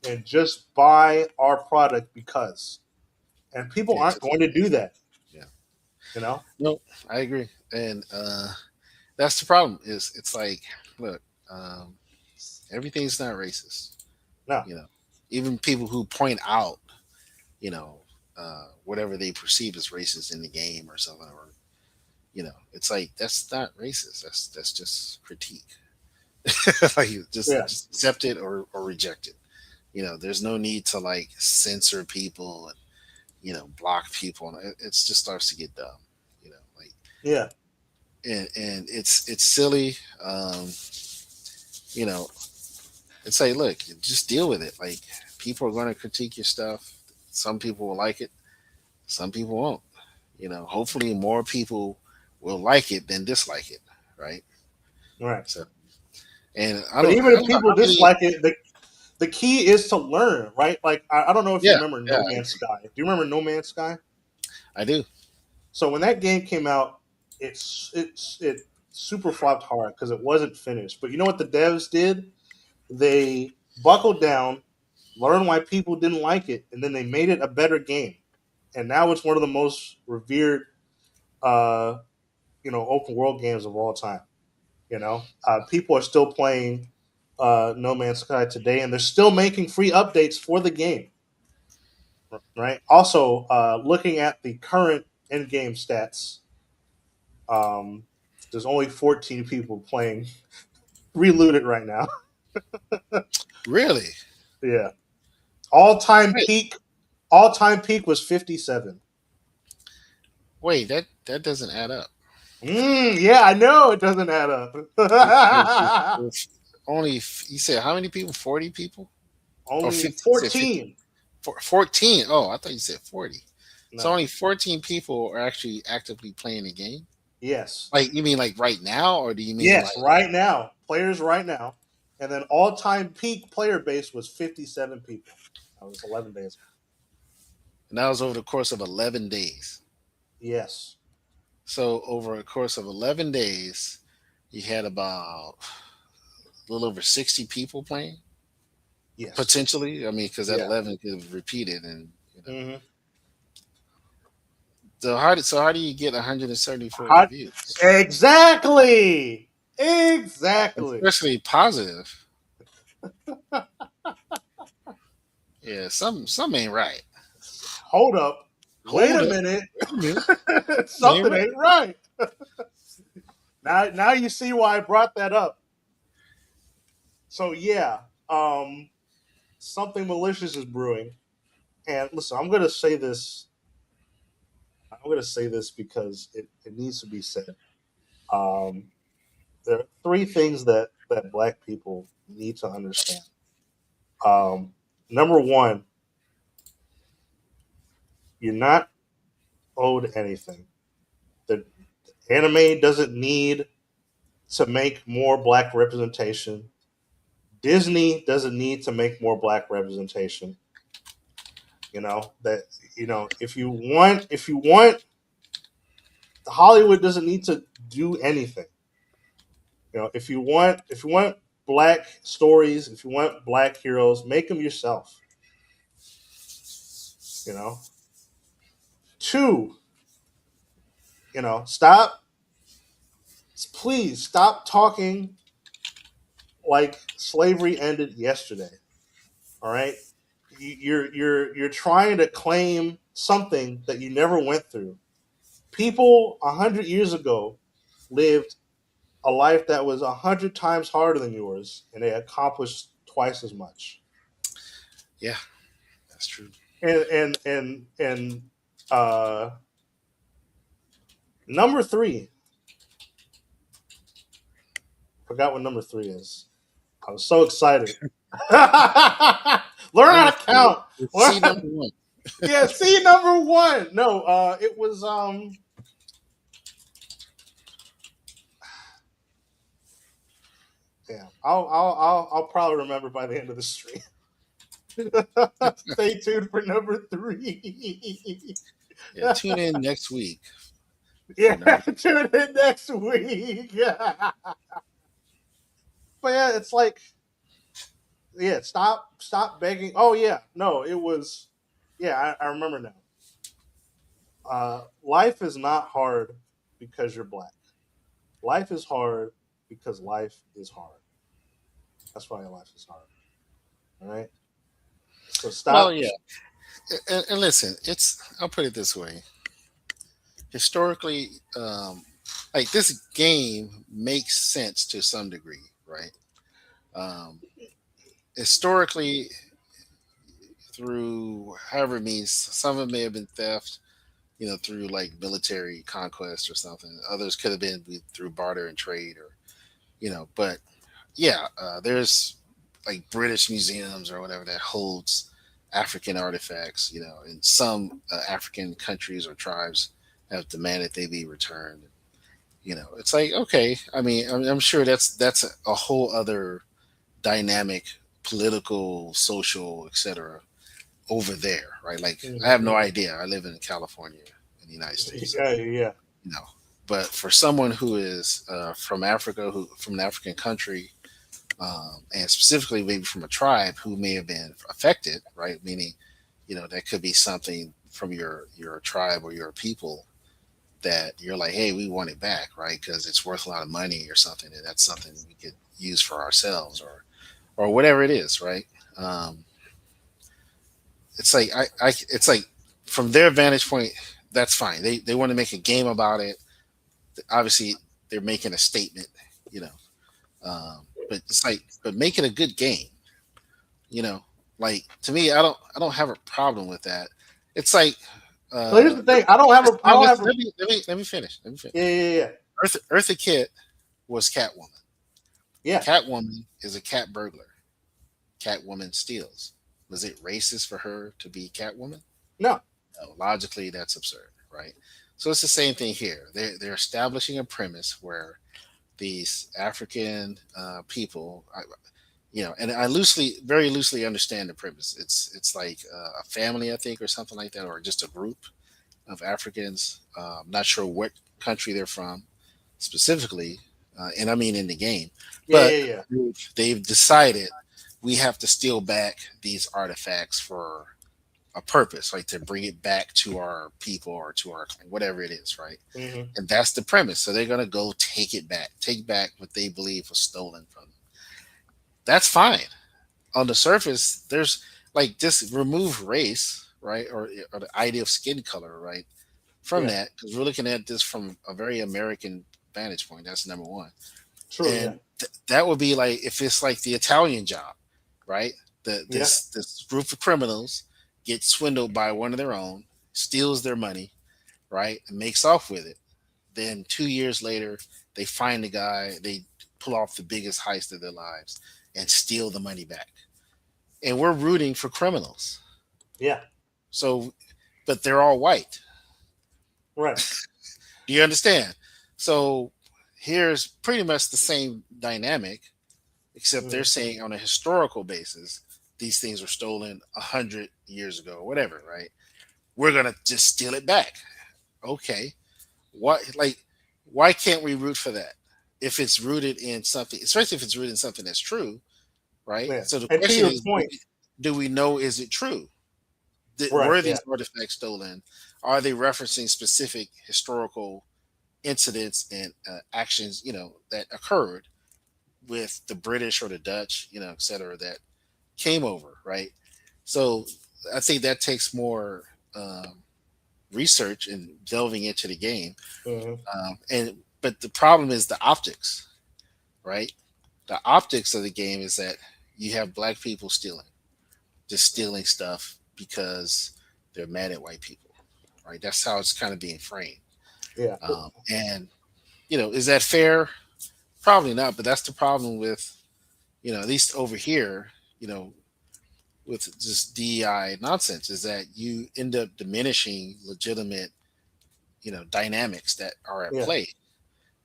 and just buy our product because. And people yeah, aren't just going to do that, yeah. you know? No, I agree, and that's the problem. Is it's like, look, everything's not racist. No. You know, even people who point out, you know, whatever they perceive as racist in the game or something, or it's like that's not racist. That's just critique. Like Yeah. just accept it or reject it. There's no need to like censor people and block people, and it just starts to get dumb. Like Yeah. and it's silly. You know, it's like, look, just deal with it. Like people are going to critique your stuff. Some people will like it. Some people won't. Hopefully more people will like it than dislike it, right? Right. So, and But even I if don't know people how many. dislike it, the key is to learn, right? Like, I don't know if you Yeah, remember yeah, No Man's Sky. Do you remember No Man's Sky? I do. So when that game came out, it super flopped hard because it wasn't finished. But you know what the devs did? They buckled down, learned why people didn't like it, and then they made it a better game. And now it's one of the most revered, uh, open world games of all time. People are still playing No Man's Sky today, and they're still making free updates for the game. Right. Also, looking at the current end game stats, um, there's only 14 people playing Reloaded right now. Really? Yeah. All time Wait, peak. All time peak was 57. wait. That doesn't add up. Yeah, I know it doesn't add up. If only you said how many people? 40 people? Oh, Only 50, you said 50. 14. 14. Oh, I thought you said 40. So No. only 14 people are actually actively playing the game. Yes. Like you mean like right now, or do you mean Yes, like right now. Players right now. And then all-time peak player base was 57 people. That was 11 days ago. and that was over the course of 11 days? Yes. So over a course of 11 days, you had about a little over 60 people playing Yes. potentially. I mean, because that Yeah. 11 could repeat it, and hmm so how do you get 174 Hot. reviews, Exactly. Exactly. especially positive? Yeah, some ain't right. Hold up. Wait Hold a up, minute. wait a minute, some ain't Something right. ain't right. Now you see why I brought that up. So yeah, something malicious is brewing. And listen, I'm gonna say this because it needs to be said. Um, there are three things that black people need to understand. Um, Number one, you're not owed anything. The anime doesn't need to make more black representation. Disney doesn't need to make more black representation. You know that if you want Hollywood doesn't need to do anything. If you want black stories, if you want black heroes, make them yourself. You know. Two, stop. Please stop talking like slavery ended yesterday. All right, you're trying to claim something that you never went through. People 100 years ago lived a life that was 100 times harder than yours, and they accomplished twice as much. Yeah, that's true. And uh, number three, forgot what number three is. I was so excited. Learn how Number to three, count. see number one. Yeah, see number one. No, it was yeah. I'll probably remember by the end of the stream. Stay tuned for number three. Yeah, tune in next week for Yeah, number. tune in next week. But yeah, it's like, yeah, stop begging. Oh yeah, no, it was, yeah, I remember now. Life is not hard because you're black. Life is hard because life is hard. That's why life is hard. All right. So Well, stop. yeah, and listen, it's I'll put it this way. Historically, like this game makes sense to some degree, right? Um, Historically, through however means, some of it may have been theft, through like military conquest or something. Others could have been through barter and trade, or But yeah, there's like British museums or whatever that holds African artifacts. And some African countries or tribes have demanded they be returned. It's like okay. I mean, I'm sure that's a whole other dynamic, political, social, etc. over there, right? Like I have no Mhm. idea. I live in California in the United States, so Yeah, yeah. you know. But for someone who is from Africa, who from an African country, and specifically maybe from a tribe who may have been affected, right? Meaning, that could be something from your tribe or your people that you're like, hey, we want it back, right? Because it's worth a lot of money or something, and that's something we could use for ourselves or whatever it is, right? Um, it's like it's like from their vantage point, that's fine. They want to make a game about it. Obviously, they're making a statement, you know. But it's like, but make it a good game, you know. Like to me, I don't have a problem with that. It's like, So here's the thing. I don't have a. I now don't have a. let me finish. Let me finish. Yeah, yeah, yeah. Eartha Kitt was Catwoman. Yeah. Catwoman is a cat burglar. Catwoman steals. Was it racist for her to be Catwoman? No. No, logically, that's absurd, right? So it's the same thing here. They're establishing a premise where these African people, and I very loosely understand the premise. It's like a family, I think, or something like that, or just a group of Africans. Not sure what country they're from specifically, and I mean in the game, Yeah, but yeah, yeah. they've decided we have to steal back these artifacts for a purpose, like to bring it back to our people or to our whatever it is, right? Hmm. And that's the premise. So they're gonna go take back what they believe was stolen from them. That's fine. On the surface, there's like just remove race, right, or the idea of skin color, right, from Yeah. that because we're looking at this from a very American vantage point. That's number one, True. Yeah. and that would be like if it's like the Italian job, right? Yeah. This group of criminals get swindled by one of their own, steals their money, right, and makes off with it. Then 2 years later, they find the guy, they pull off the biggest heist of their lives and steal the money back. And we're rooting for criminals. Yeah. So, but they're all white. Right. Do you understand? So here's pretty much the same dynamic, except they're saying on a historical basis, these things were stolen 100 years ago, or whatever, right? We're gonna just steal it back. Okay. Why can't we root for that? If it's rooted in something, especially if it's rooted in something that's true, right? Yeah. So the And to question your is, point, do we know is it true? right? Were Yeah. these artifacts stolen? Are they referencing specific historical incidents and actions, that occurred with the British or the Dutch, et cetera, that came over, right? So I think that takes more research and delving into the game. Hmm. And but the problem is the optics, right? The optics of the game is that you have black people just stealing stuff because they're mad at white people, right? That's how it's kind of being framed. Yeah. And is that fair? Probably not. But that's the problem with, at least over here, with just DEI nonsense, is that you end up diminishing legitimate, dynamics that are at Yeah. play.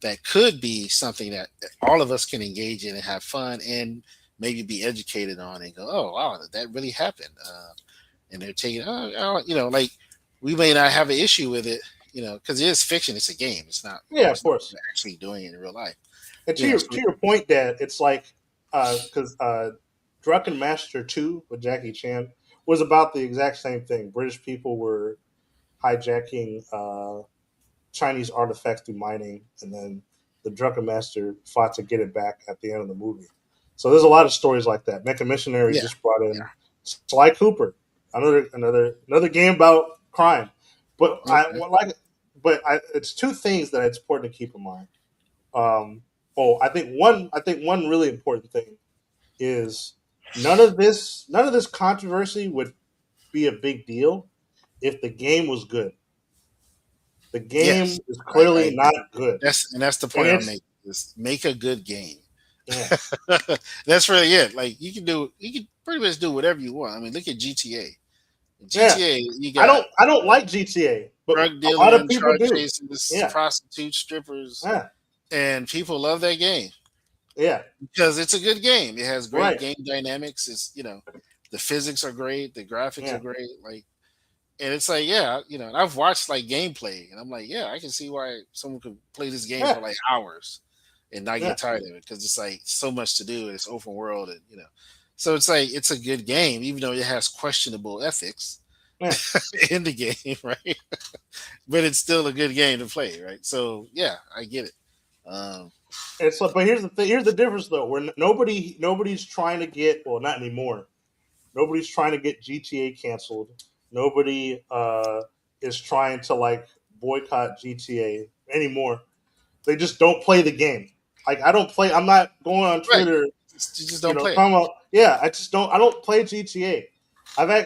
That could be something that all of us can engage in and have fun and maybe be educated on and go, oh wow, that really happened. And they're taking, like we may not have an issue with it, because it is fiction. It's a game. It's not. Yeah. Of course. Actually doing it in real life. And to So your point, Dad, it's like because Drunken Master 2 with Jackie Chan was about the exact same thing. British people were hijacking Chinese artifacts through mining, and then the Drunken Master fought to get it back at the end of the movie. So there's a lot of stories like that. Mecha Missionary yeah, just brought in yeah. Sly Cooper, another game about crime. But Okay. it's two things that it's important to keep in mind. I think one really important thing is none of this controversy would be a big deal if the game was good. The game Yes, is I clearly not agree. good, That's the and point I'm it's making. Is make a good game. yeah, That's really it. Like you can pretty much do whatever you want. I mean, look at GTA. yeah. GTA, you got I don't like GTA, but drug a lot of dealing, people car do. chases, Yeah, prostitutes, strippers, yeah, and people love that game yeah. because it's a good game. It has great Right. game dynamics. It's the physics are great, the graphics are Yeah, great. Like, and it's like, yeah, and I've watched like gameplay, and I'm like, yeah, I can see why someone could play this game for yeah, like hours and not yeah, get tired of it because it's like so much to do and it's open world and so it's like it's a good game even though it has questionable ethics yeah. in the game, right? But it's still a good game to play, right? So yeah, I get it. Um, It's like, but here's the thing. Here's the difference, though. Nobody's trying to get, well, not anymore. Nobody's trying to get GTA canceled. Nobody is trying to like boycott GTA anymore. They just don't play the game. Like I don't play. I'm not going on right, Twitter. you just don't play it. Talking about yeah. I just don't. I don't play GTA. I'm Yeah,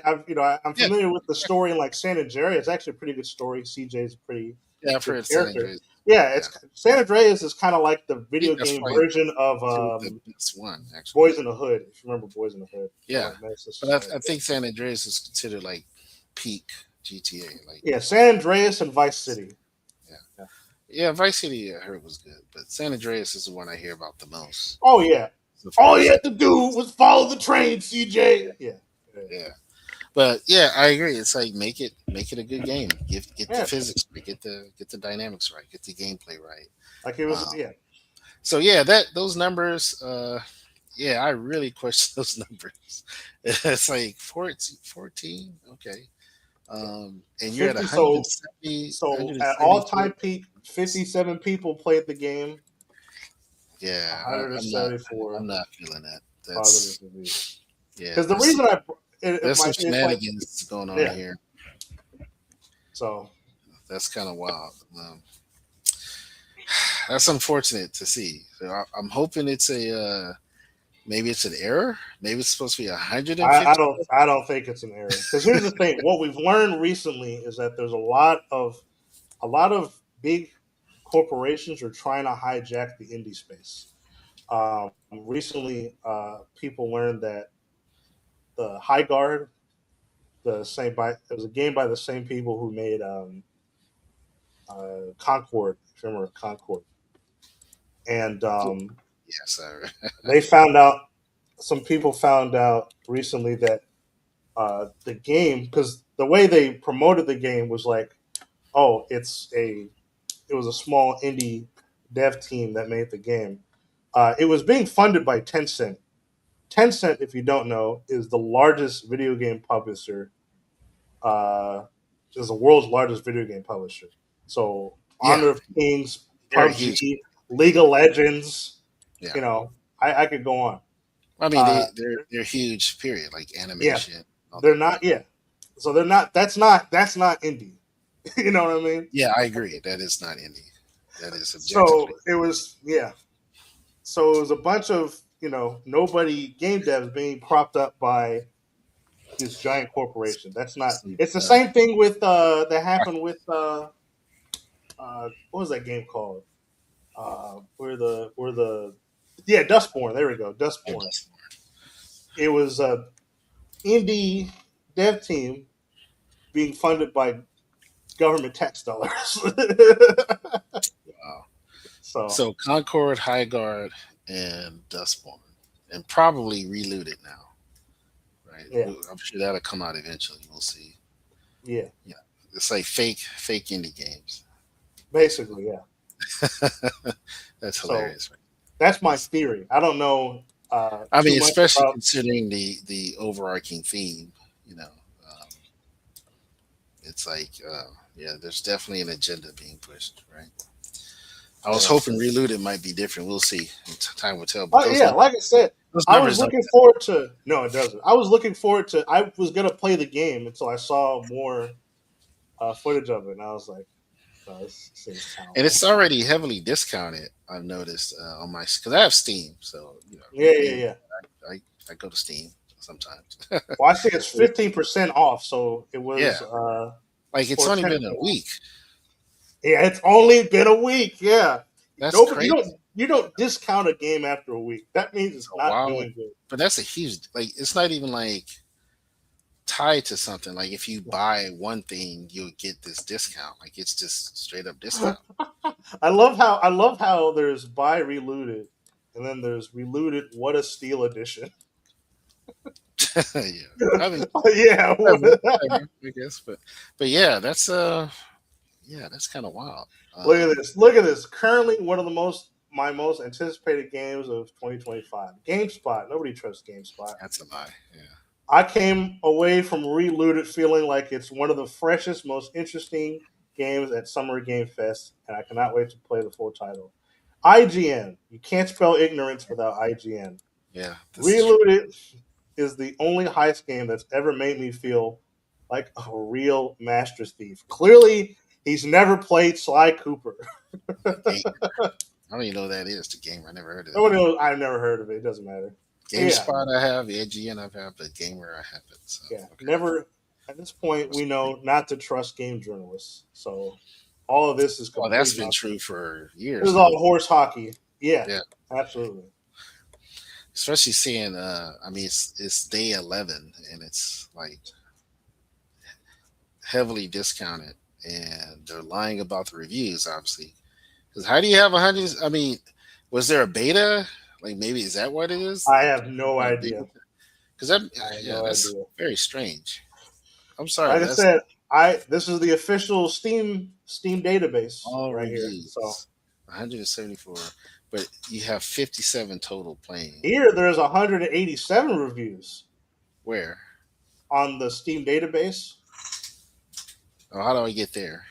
familiar with the story in like San Andreas. It's actually a pretty good story. CJ is a pretty yeah, I've good heard San character. Andreas. Yeah, Yeah, it's San Andreas is kind of like the I think video that's game probably version of the best one actually. Boys in the Hood. If you remember Boys in the Hood, or Yeah, like Menace to but Society. I think San Andreas is considered like peak GTA. Like, Yeah, San Andreas and Vice City. yeah, Yeah. yeah. Vice City I heard was good, but San Andreas is the one I hear about the most. Oh yeah. The All you first, had to do was follow the train, CJ. Yeah. Yeah. yeah. But yeah, I agree. It's like make it a good game. Get the Yeah. physics right, get the dynamics right, get the gameplay right. Like it was. Um, Yeah. so yeah, that those numbers. Yeah, I really question those numbers. It's like 14, 14? Okay. And you're at 50. So at all 174. time peak, 57 people played the game. Yeah, I'm 174 not feeling that. positive That's reviews. yeah. Because the reason There's some it's like shenanigans going on yeah. here. So That's kind of wild. That's unfortunate to see. So I'm hoping it's a maybe it's an error. Maybe it's supposed to be 150. I don't think it's an error. Because here's the thing: what we've learned recently is that there's a lot of big corporations are trying to hijack the indie space. Recently, people learned that the High Guard, it was a game by the same people who made Concord. If you remember Concord, and Yes, sir. they found out. Some people found out recently that the game, because the way they promoted the game was like, oh, it was a small indie dev team that made the game. It was being funded by Tencent. Tencent, if you don't know, is the largest video game publisher. Uh, is the world's largest video game publisher. So Yeah, Honor of Kings, very huge. PUBG, League of Legends. Yeah. You know, I could go on. I mean, Uh, they're huge. Period. Like yeah, animation. All they're that. not. Yeah, so they're not. That's not indie. You know what I mean? Yeah, I agree. That is not indie. That is So objectively. it was. Yeah. So it was a bunch of nobody game devs being propped up by this giant corporation. That's not. Some, It's the same thing with that happened with what was that game called? Where the yeah, Dustborn. There we go, Dustborn. It was a indie dev team being funded by government tax dollars. wow. So So Concord, High Guard, and Dustborn, and probably Reload It now. Right. yeah, I'm sure that'll come out eventually. We'll see. yeah, Yeah. It's like fake indie games. basically, yeah. That's So hilarious. Right? that's my theory. I don't know I too mean, much especially about. considering the overarching theme. You know, um, it's like yeah, there's definitely an agenda being pushed. Right. I was Yeah. hoping Reloaded might be different. We'll see. Time will tell. But Oh yeah, like I said, those I was numbers don't. looking forward to. No, it doesn't. I was looking forward to. I was gonna play the game until I saw more footage of it, and I was like, "No, this seems And terrible." it's already heavily discounted. I've noticed on my because I have Steam, so Yeah, yeah, game, yeah. I go to Steam sometimes. Well, I see it's 15% off, so it Yeah, was like it's or only 10% been a off. week. Yeah, it's only been a week. Yeah, That's nobody crazy. you don't discount a game after a week. That means it's So not wow, doing good. but that's a huge like. It's not even like tied to something. Like if you buy one thing, you'll get this discount. Like it's just straight up discount. I love how there's buy reloaded, and then there's reloaded. What a steal edition! Yeah, I mean, Yeah, whatever, I guess, but yeah, that's kind of wild. look at this. Look at this. Currently, one of the my most anticipated games of 2025. GameSpot. Nobody trusts GameSpot. That's a lie. Yeah. I came away from Reloaded feeling like it's one of the freshest, most interesting games at Summer Game Fest, and I cannot wait to play the full title. IGN. You can't spell ignorance without IGN. Yeah, this is true. Reloaded is the only heist game that's ever made me feel like a real master thief. Clearly, he's never played Sly Cooper. Gamer. I don't even know what that is. The gamer. I never heard of it. Nobody knows. I've never heard of it. It doesn't matter. Yeah, GameSpot I have, IGN I've had, but gamer I haven't. So yeah. okay. Never. At this point, we know not to trust game journalists. So All of this is Well, that's complete been nonsense. true for This years is now. all horse hockey. Yeah, Yeah, absolutely. especially seeing. I mean, it's day 11, and it's like heavily discounted, and they're lying about the reviews, obviously. Because how do you have 100? I mean, was there a beta? Like maybe is that what it is? I have no idea. Because that, I have yeah, no that's idea. very strange. I'm sorry, Like I that's said, I this is the official Steam database all right here. So reviews. 174, but you have 57 total playing. here there's 187 reviews Where? on the Steam database. Oh, how do I get there?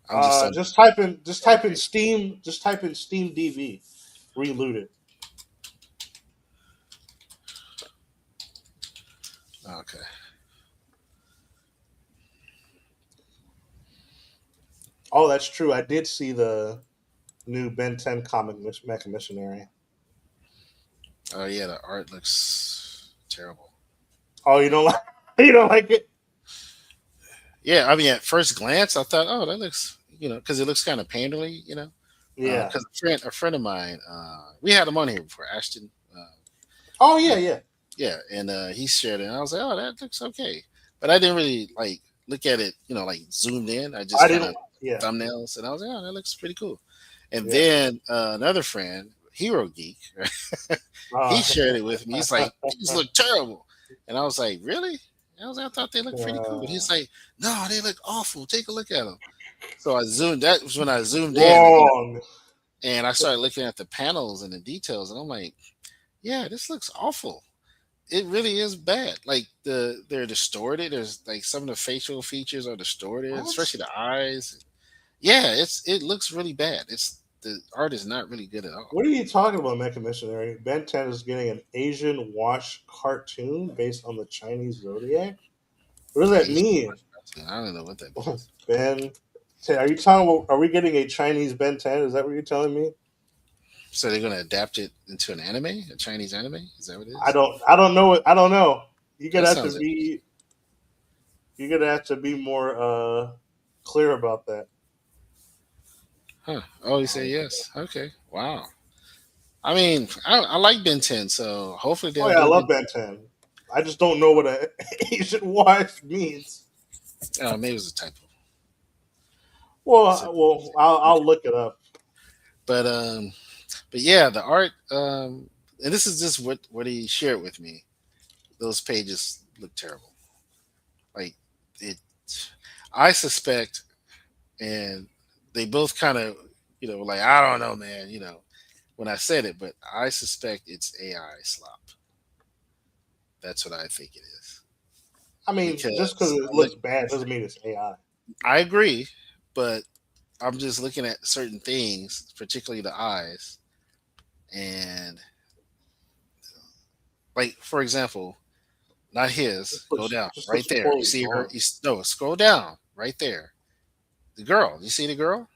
I'm just on. Type in Steam, just type in Steam DB, reload it. Okay. Oh, that's true. I did see the new Ben 10 comic Mecha Missionary. Oh yeah, the art looks terrible. Oh, you don't like you don't like it? Yeah, I mean, at first glance, I thought, oh, that looks, because it looks kind of pandery, Yeah. Because a friend of mine, we had him on here before, Ashton. Oh yeah, yeah. Yeah, and he shared it, and I was like, oh, that looks okay, but I didn't really like look at it, like zoomed in. I just I kind didn't. of Yeah. thumbnails, and I was like, oh, that looks pretty cool. And Yeah. then another friend, Hero Geek, he shared it with me. He's like, these look terrible, and I was like, really? And I was like, I thought they looked pretty cool. And he's like, no, they look awful. Take a look at them. So I zoomed. That was when I zoomed in, wrong. and I started looking at the panels and the details, and I'm like, yeah, this looks awful. It really is bad. Like they're distorted. There's like some of the facial features are distorted, What? especially the eyes. Yeah, it looks really bad. The art is not really good at all. What are you talking about, Mecha Missionary? Ben 10 is getting an Asian wash cartoon based on the Chinese zodiac. What does that Asian mean? I don't know what that means. Ben 10. Are you talking about, are we getting a Chinese Ben 10? Is that what you're telling me? So they're gonna adapt it into an anime, a Chinese anime? Is that what it is? I don't know. I don't know. You're gonna That have to sounds be. You're gonna have to be more clear about that. Huh. Oh, you say yes. Okay. Wow. I mean, I like Ben 10, so hopefully Oh they'll yeah, I do love it. Ben 10. I just don't know what a Asian wash means. Maybe it was a typo. Well, I'll look it up. But yeah, the art. And this is just what he shared with me. Those pages look terrible. Like it. I suspect, and they both kind of, like I don't know, man. When I said it, but I suspect it's AI slop. That's what I think it is. I mean, just because it looks bad doesn't mean it's AI. I agree, but I'm just looking at certain things, particularly the eyes, and like for example, not his. Go down right there. You see her? No, scroll down right there. The girl. You see the girl?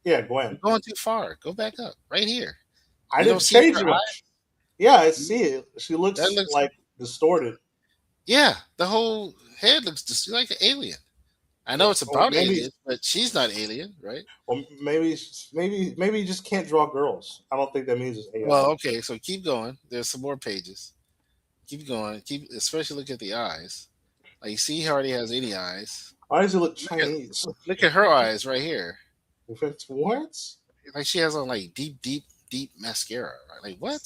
Yeah, Gwen. You're going too far. Go back up. Right here. I didn't change it much. Yeah, I see it. She looks like distorted. Yeah, the whole head looks just like an alien. I know it's about aliens, but she's not alien, right? Well, maybe you just can't draw girls. I don't think that means it's AI. Well, okay, so keep going. There's some more pages. Keep going. Especially look at the eyes. Like you see, he already has any eyes. Why does it look Chinese? Look at her eyes right here. What? Like she has on like deep mascara. Right? Like what?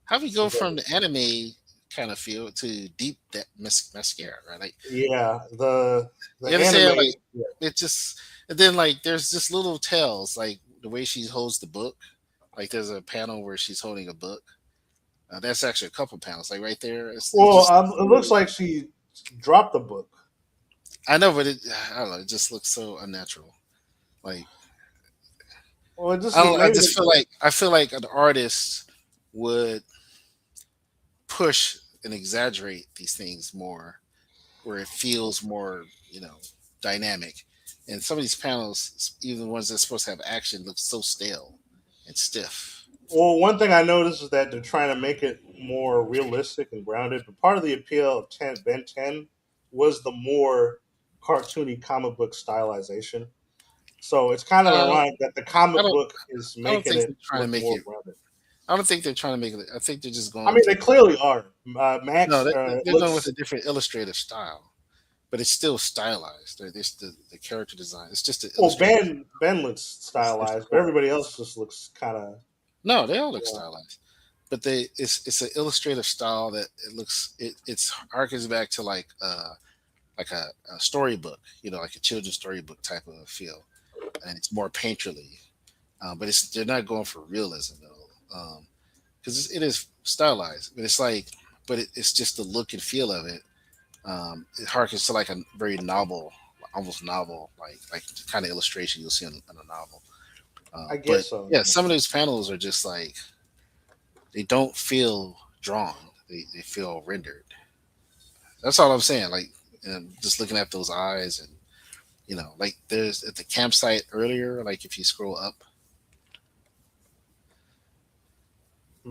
How do we go from the anime kind of feel to deep mascara? Right? Like yeah, the you understand? Like it just, and then like there's just little tells, like the way she holds the book. Like there's a panel where she's holding a book. That's actually a couple panels, like right there. It looks like she dropped the book. I know, but I don't know. It just looks so unnatural. Like, well, I feel like an artist would push and exaggerate these things more, where it feels more, dynamic. And some of these panels, even the ones that's supposed to have action, look so stale and stiff. Well, one thing I noticed is that they're trying to make it more realistic and grounded. But part of the appeal of Ben 10 was the more cartoony comic book stylization. So it's kind of Uh, ironic that the I comic don't. book is I don't making think it they're trying to look make more it. rounded. I don't think they're trying to make it. I think they're just I going mean, for. they clearly are. No, Max they're going with looks a different illustrative style, but it's still stylized. There's the character design. It's just an well. illustrative. Ben looks It's stylized, but cool. everybody else just looks kind of. No, they all look Yeah. stylized, but it's an illustrative style that it's harkens back to like a storybook, like a children's storybook type of feel, and it's more painterly. But they're not going for realism though, because it is stylized, but it's just the look and feel of it. It harkens to like a very novel, almost novel, like the kind of illustration you'll see in a novel. I But guess so. yeah, some of those panels are just like they don't feel drawn; they feel rendered. That's all I'm saying. Like, just looking at those eyes, and like there's at the campsite earlier. Like if you scroll up,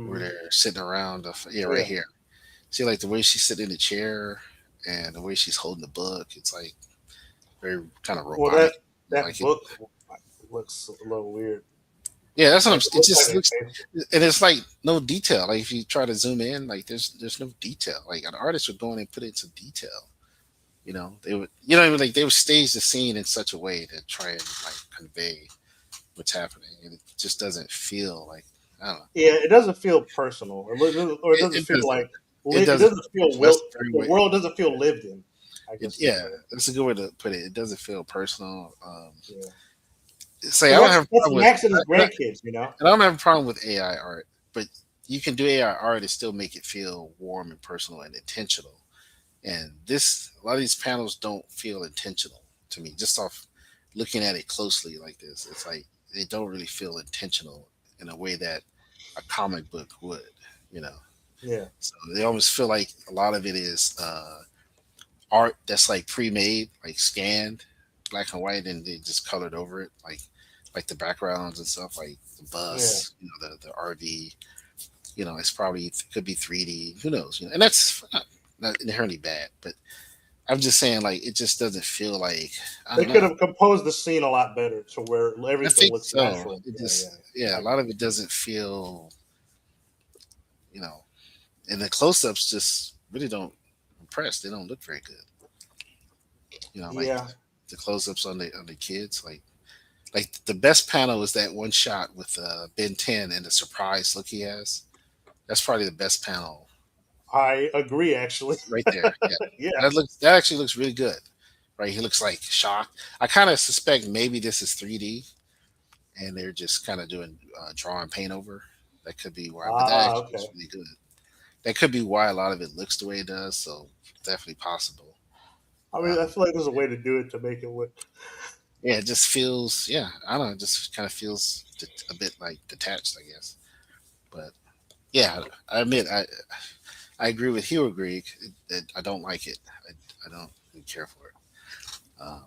where Mhm. they're sitting around, right Yeah. here. See, like the way she's sitting in the chair and the way she's holding the book. It's like very kind of Well, robotic. that Like it, book looks a little weird. yeah, that's what I'm. Like it It looks like just they looks, pasted. and it's like no detail. Like if you try to zoom in, like there's no detail. Like an artist would go in and put it into detail. They would, like they would stage the scene in such a way to try and like convey what's happening, and it just doesn't feel like I don't know. Yeah, it doesn't feel personal, or it It, doesn't it feel doesn't. like It it doesn't. doesn't feel That's the very the way. world doesn't feel lived in. I guess is Yeah, the way. that's a good way to put it. It doesn't feel personal. Yeah, Say I because don't have a that's problem with. Max and his grandkids. And I don't have a problem with AI art, but you can do AI art and still make it feel warm and personal and intentional. And a lot of these panels don't feel intentional to me, just off looking at it closely like this. It's like they don't really feel intentional in a way that a comic book would, you know. Yeah, So they almost feel like a lot of it is art that's like pre-made, like scanned, black and white, and they just colored over it, like the backgrounds and stuff, like the yeah. bus, the RV. It's probably could be 3D. Who knows? And that's not inherently bad, but I'm just saying, like, it just doesn't feel like I They don't could know. have composed the scene a lot better to where I everything think looks so. natural. It Yeah, just, yeah. yeah, a lot of it doesn't feel, you know, and the close-ups just really don't impress. They don't look very good. Like Yeah. the close-ups on the kids, like the best panel is that one shot with Ben 10 and the surprise look he has. That's probably the best panel I agree. Actually, right there. Yeah, yeah. that actually looks really good. Right, he looks like shocked. I kind of suspect maybe this is 3D and they're just kind of doing drawing paint over. That could be why, but that Ah, actually looks okay. really good. That could be why a lot of it looks the way it does. So definitely possible. I mean, I Um, feel like there's a way to do it to make it look. yeah, it just feels. Yeah, I don't know. It just kind of feels a bit like detached, I guess. But yeah, I admit I agree with Hugh. Agree that I don't like it. I don't really care for it. Um,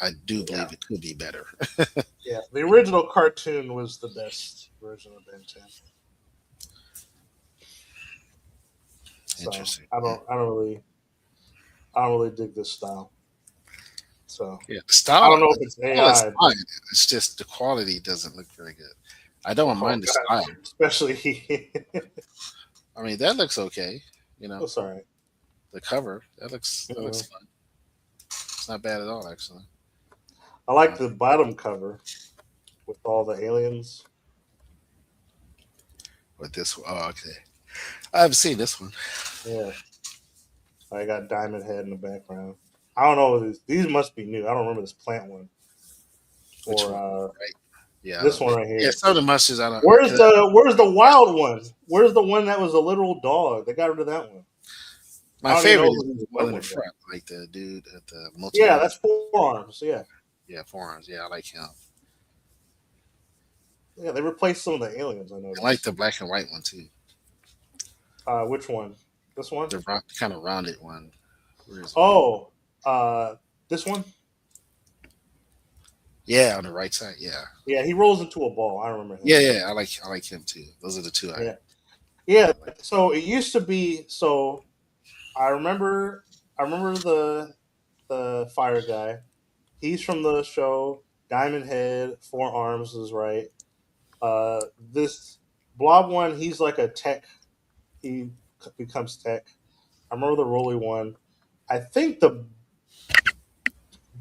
I do Yeah, believe it could be better. yeah. The original cartoon was the best version of Ben 10. So Interesting. I don't really dig this style. So Yeah, I don't the know if it's style is AI, but fine. It's just the quality doesn't look very good. I don't oh mind the god, style. especially he. I mean, that looks okay. You know, Oh, sorry. the cover that looks Mhm. fun. It's not bad at all, actually. I like Uh, the bottom cover with all the aliens. but this, oh, okay. I haven't seen this one. Yeah, I got Diamond Head in the background. I don't know. These must be new. I don't remember this plant one Which or one? Right? Yeah, I this don't. one right Yeah, here. some of the mustards I don't. Where's the wild one? Where's the one that was a literal dog? They got rid of that one. I My don't even favorite know is who the these one other in the ones are. front, like the dude at the Yeah, multi. that's forearms. Yeah, Yeah, forearms. Yeah, I like him. yeah. They replaced some of the aliens. I I like noticed. the black and white one too. Which one? This one? The kind of rounded one. Where is it? Oh, this one. Yeah, on the right side. Yeah, Yeah, he rolls into a ball. I remember him. yeah. I like him too. Those are the two Yeah, yeah. I like. So it used to be. So I remember. I remember the fire guy. He's from the show Diamond Head. Four Arms is right. This Blob one, he's like a tech. He becomes tech. I remember the Roly one. I think the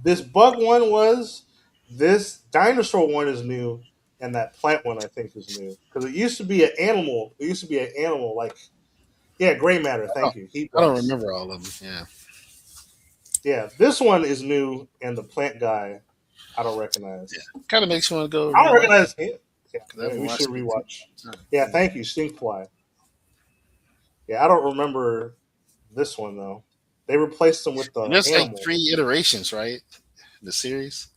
this bug one was this dinosaur one is new, and that plant one I think is new because it used to be an animal. It used to be an animal like gray matter. Oh, Thank you. Heat I don't blast. remember all of them. Yeah. Yeah, this one is new, and the plant guy I don't recognize. Yeah. Kind of makes you want to go I don't rewatch it recognize him. Yeah, because I haven't we should watched it in rewatch. too much Yeah, time. thank you, Stinkfly. Yeah, I don't remember this one though. They replaced him with And the there's like animal. 3 iterations, right? The series.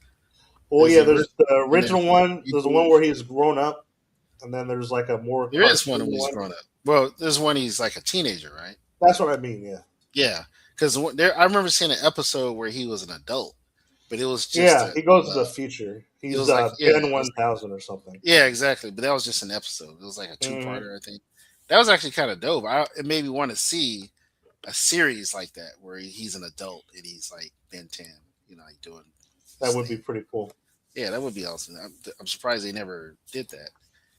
Oh There's yeah, the there's the and there's original one. the There's the one where he's grown up, and then there's like a more there is one cartoon when he's one. grown up. Well, there's one he's like a teenager, right? That's what I mean. Yeah, Yeah, because there I remember seeing an episode where he was an adult, but it was just yeah. a He goes to the future. it He's was like Ben 1000 or something. yeah, exactly. But that was just an episode. It was like a Hmm. two-parter, I think. That was actually kind of dope. It made me want to see a series like that where he's an adult and he's like Ben 10, like doing That his would be thing. pretty cool. Yeah, that would be awesome. I'm surprised they never did that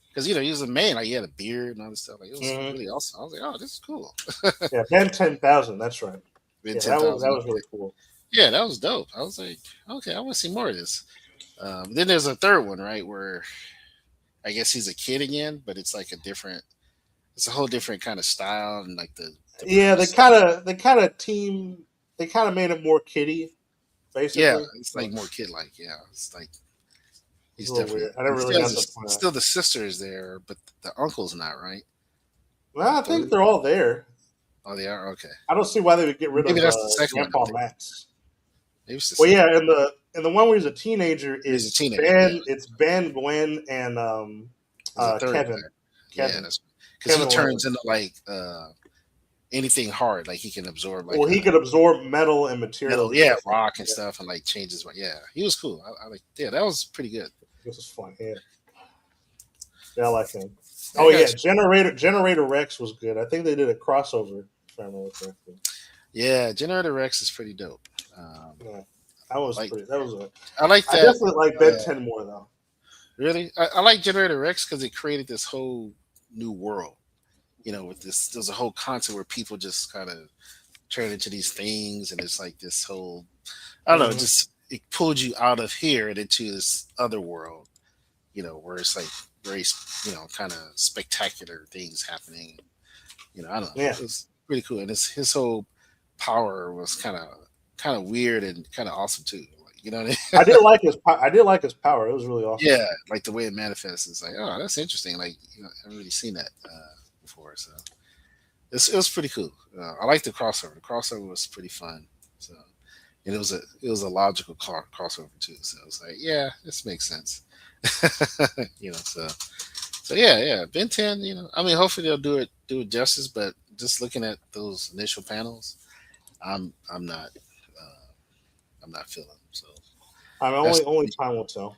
because he was a man. Like he had a beard and all this stuff. Like it was Hmm. really awesome. I was like, oh, this is cool. Yeah, Ben 10,000. That's right. Ben Yeah, ten that thousand. was really cool. Yeah, that was dope. I was like, okay, I want to see more of this. Then there's a third one, right, where I guess he's a kid again, but it's like it's a whole different kind of style and like the Yeah, premise. they kind of made it more kiddie, Yeah, basically. it's like more kid like. Yeah, it's like It's he's a little definitely weird. I never and really got the point. still the sister is there, but the uncle's not, right? Well, The I think third. they're all there. Oh, they are okay. I don't see why they would get rid Maybe of that's the second one. I'm Grandpa thinking. Max. Maybe it's the Well, second. yeah, in the one where he's a teenager, He's a it's teenager. Yeah, Ben, Gwen, and there's a third Kevin. guy. Yeah, Kevin. that's because he Kevin turns Leonard. into like anything hard, like he can absorb like Well, he could absorb metal and materials metal, and yeah, stuff like rock that. and Yeah, stuff, and like changes. Yeah, he was cool. I like, yeah, that was pretty good. this is fun. Yeah, I like him. I Oh yeah, got you. Generator Rex was good. I think they did a crossover, if I remember correctly. Yeah, Generator Rex is pretty dope. Yeah, that was Like pretty. That was a. I like I that. definitely like Ben 10 more though. Really, I like Generator Rex because it created this whole new world. With this, there's a whole concept where people just kind of turn into these things, and it's like this whole, I don't know, Hmm. just it pulled you out of here and into this other world. Where it's like very, kind of spectacular things happening. I don't know, Yeah, it was pretty cool, and his whole power was kind of weird and kind of awesome too. Like, you know what I mean? I did like his. I did like his power. It was really awesome. Yeah, like the way it manifests is like, oh, that's interesting. Like, I haven't really seen that before, so it was pretty cool. I like the crossover. The crossover was pretty fun. So, and it was a logical crossover too. So it was like, yeah, this makes sense. So yeah. Ben 10. I mean, hopefully they'll do it justice. But just looking at those initial panels, I'm not feeling them. So I mean, that's only time will tell.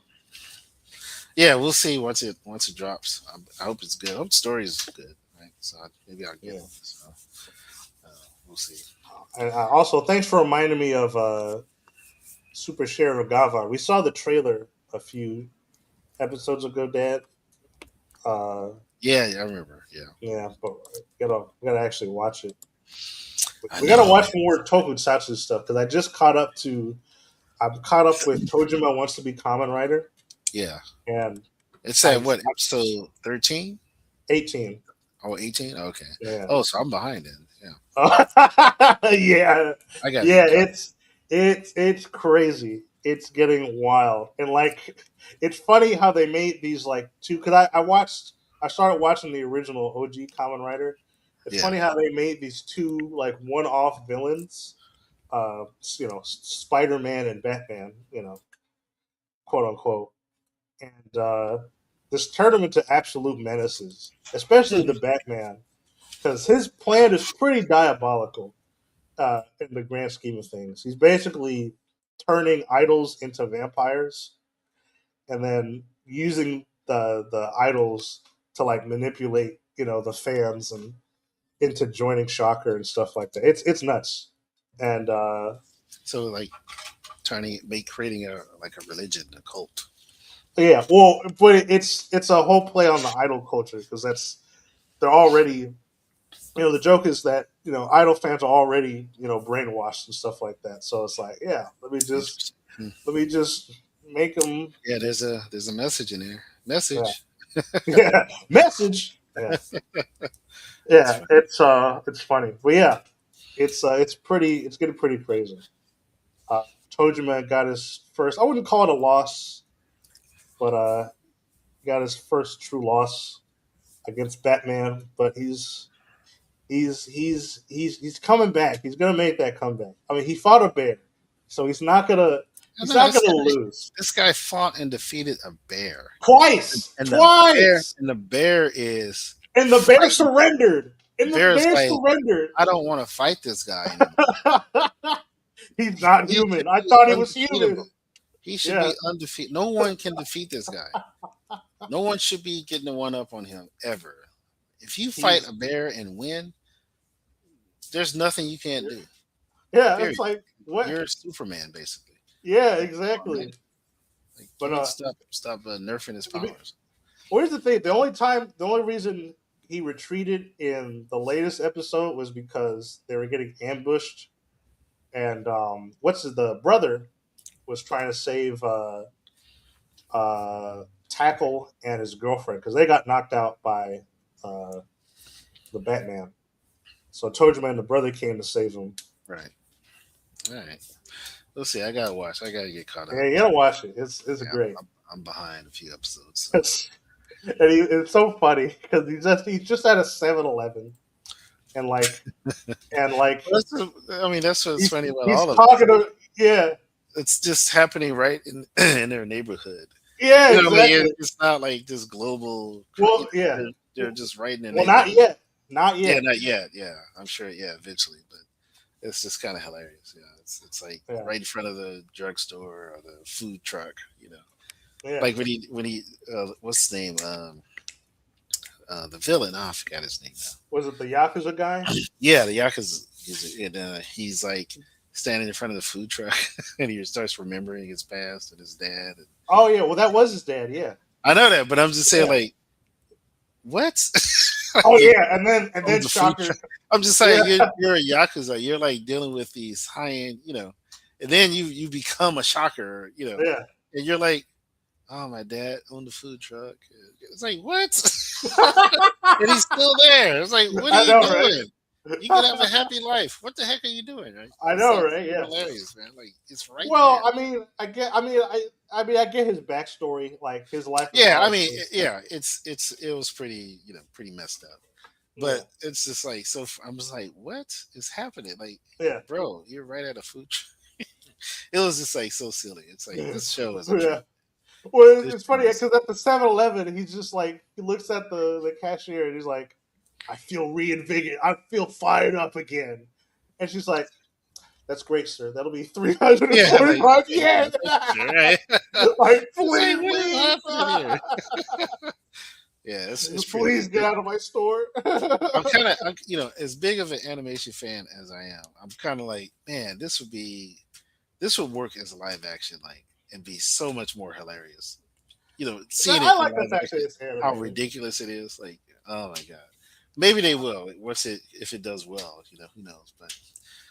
yeah, we'll see once it drops. I hope it's good. I hope the story is good. Right, so maybe I'll get Yeah. it. So we'll see. And also, thanks for reminding me of Super Sheriff Gava. We saw the trailer a few episodes ago, Dad. Yeah, I remember. Yeah, Yeah, but we gotta actually watch it. I We gotta know. watch more Tokusatsu stuff because I just caught up to. I'm caught up with Tojima Wants to Be Kamen Rider, Yeah, and it's I, at what I episode 13? 18. Oh, 18? Okay. Yeah. Oh, so I'm behind then. Yeah, Yeah, I got yeah. to. It's crazy. It's getting wild, and like it's funny how they made these like two. Because I started watching the original OG Kamen Rider. It's Yeah, funny how they made these two like one-off villains. Spider Man and Batman. Quote unquote, and this turned them into absolute menaces, especially the Batman, because his plan is pretty diabolical in the grand scheme of things. He's basically turning idols into vampires and then using the idols to like manipulate the fans and into joining Shocker and stuff like that. It's nuts, and So like creating a like a religion, a cult. Yeah, well, but it's a whole play on the idol culture because they're already, the joke is that idol fans are already brainwashed and stuff like that. So it's like, yeah, Interesting. Hmm. let me just make them. Yeah, there's a message in there. Yeah, Message. yeah, message. Yeah, That's yeah, fine. it's funny, but yeah, it's getting pretty crazy. Uh, Tojima got his first. I wouldn't call it a loss, but got his first true loss against Batman. But he's coming back. He's gonna make that comeback. I mean, he fought a bear, so I he's know not gonna lose this guy fought and defeated a bear, twice, and twice, the bear is and the bear fighting. surrendered. And the Bear's bear like, surrendered. I don't want to fight this guy anymore. He's not He should human. I be thought he was human. undefeatable. He should Yeah, be undefeated. No one can defeat this guy. No one should be getting the one up on him ever. If you fight he's a bear and win, there's nothing you can't do. yeah. It's Period. like what? You're Superman, basically. Yeah, Oh, man. exactly. Like, But you need to stop nerfing his I mean, powers. here's the thing: the only reason he retreated in the latest episode was because they were getting ambushed, and the brother was trying to save Tackle and his girlfriend because they got knocked out by uh, the Batman. So Tojima and the brother came to save him. Right. All right. Let's see. I gotta watch. I gotta get caught up. Yeah, you gotta watch it. It's Yeah, great. I'm behind a few episodes. So. And it's so funny because he's just at a 7-Eleven and like I mean, that's what's funny about he's all of talking it. to yeah It's just happening right in in their neighborhood. yeah You know what I exactly. mean? It's not like this global. Well, yeah. They're just right in their Well, neighborhood. not Yeah, yet. not yet. Yeah, I'm sure. Yeah, eventually, but it's just kind of hilarious. Yeah, it's like Yeah, right in front of the drugstore or the food truck. You know, yeah. like when he what's his name? The villain. Oh, I forgot his name now. Was it the Yakuza guy? Yeah, the Yakuza. And he's like standing in front of the food truck, and he starts remembering his past and his dad. And, Oh yeah, well that was his dad. Yeah, I know that, but I'm just saying, yeah. like, what? Oh Like, yeah, and then the food Shocker. truck. I'm just saying, Yeah, you're a yakuza. You're like dealing with these high end, and then you become a shocker, yeah. and you're like, oh, my dad owned the food truck. It's like what? And he's still there. It's like, what are I you know, right? doing? You can have a happy life. What the heck are you doing? Right? I It's know, like right? Yeah. hilarious, man. Like it's right Well, there. I mean, I get his backstory. Like his life was Yeah, I hard. mean, yeah, it was pretty, pretty messed up. Yeah, But it's just like so. I'm just like, what is happening? Like, yeah, bro, you're right at a food truck. It was just like so silly. It's like this show is a yeah. trip. Well, This it's show funny is because at the 7-Eleven, he's just like he looks at the cashier and he's like, "I feel reinvigorated. I feel fired up again." And she's like, "That's great, sir. That'll be yeah, like 345 yen." right. Like, It's like please what is leave. happening here? Yeah, it's pretty. Please get out of my store. I'm kind of, as big of an animation fan as I am, I'm kind of like, man, this would work as a live action, like, and be so much more hilarious. Seeing I it in like the live fact that action, it's how animated. ridiculous it is. Like, oh my god, maybe they will. Once if it does well, who knows? But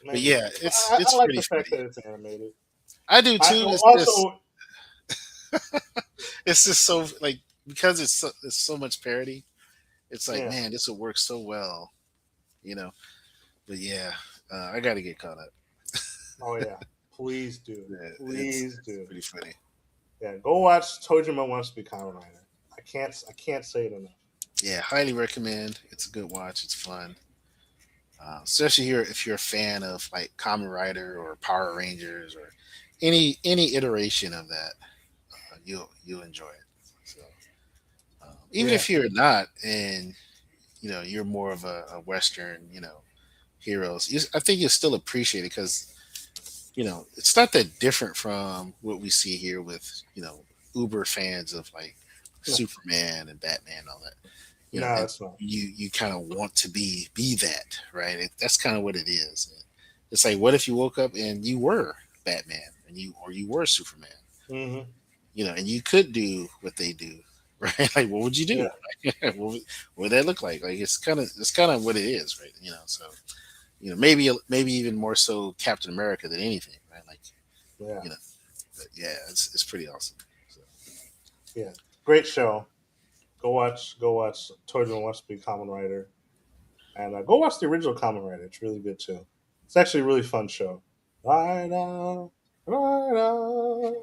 Maybe. yeah, I it's like pretty the fact funny. that it's animated. I do I too. also It's just so like because it's so much parody. It's like, yeah. man, this would work so well, you know. But yeah, I got to get caught up. Oh yeah. Please do. Yeah, Please it's do. pretty funny. Yeah, go watch Tojima Wants to Be Kamen Rider. I can't say it enough. Yeah, highly recommend. It's a good watch. It's fun, especially here if you're a fan of like Kamen Rider or Power Rangers or any iteration of that. You'll enjoy it. So even Yeah. if you're not, and you're more of a Western, heroes, I think you'll still appreciate it because it's not that different from what we see here with uber fans of like No, Superman and Batman and all that. no, And it's not. you kind of want to be that, right? That's kind of what it is. It's like, what if you woke up and you were Batman and you were Superman, Hmm. and you could do what they do, right? Like, what would you Yeah, do? What would that look like? Like, it's kind of what it is, right? So maybe even more so Captain America than anything, right? Like, yeah, you know, but yeah, it's pretty awesome. So, yeah. Great show. Go watch Toyman Wants to Be Common Writer, and go watch the original Common Writer. It's really good too. It's actually a really fun show. Writer, writer.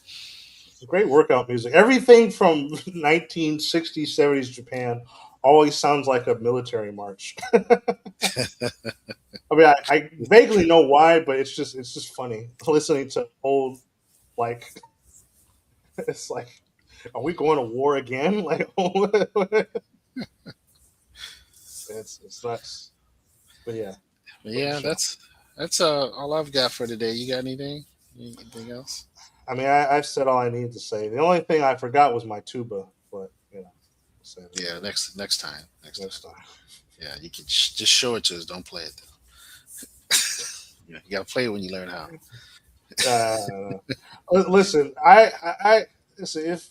It's great workout music. Everything from 1960s, 70s Japan always sounds like a military march. I mean, I vaguely know why, but it's just funny listening to old, like, it's like, are we going to war again? Like, it's nuts. But yeah, but great yeah, show. that's all I've got for today. You got anything? Anything else? I mean, I've said all I need to say. The only thing I forgot was my tuba, but I'll say that Yeah, next time, next time. next time. Yeah, you can just show it to us. Don't play it though. You gotta play it when you learn how. Listen, I listen. If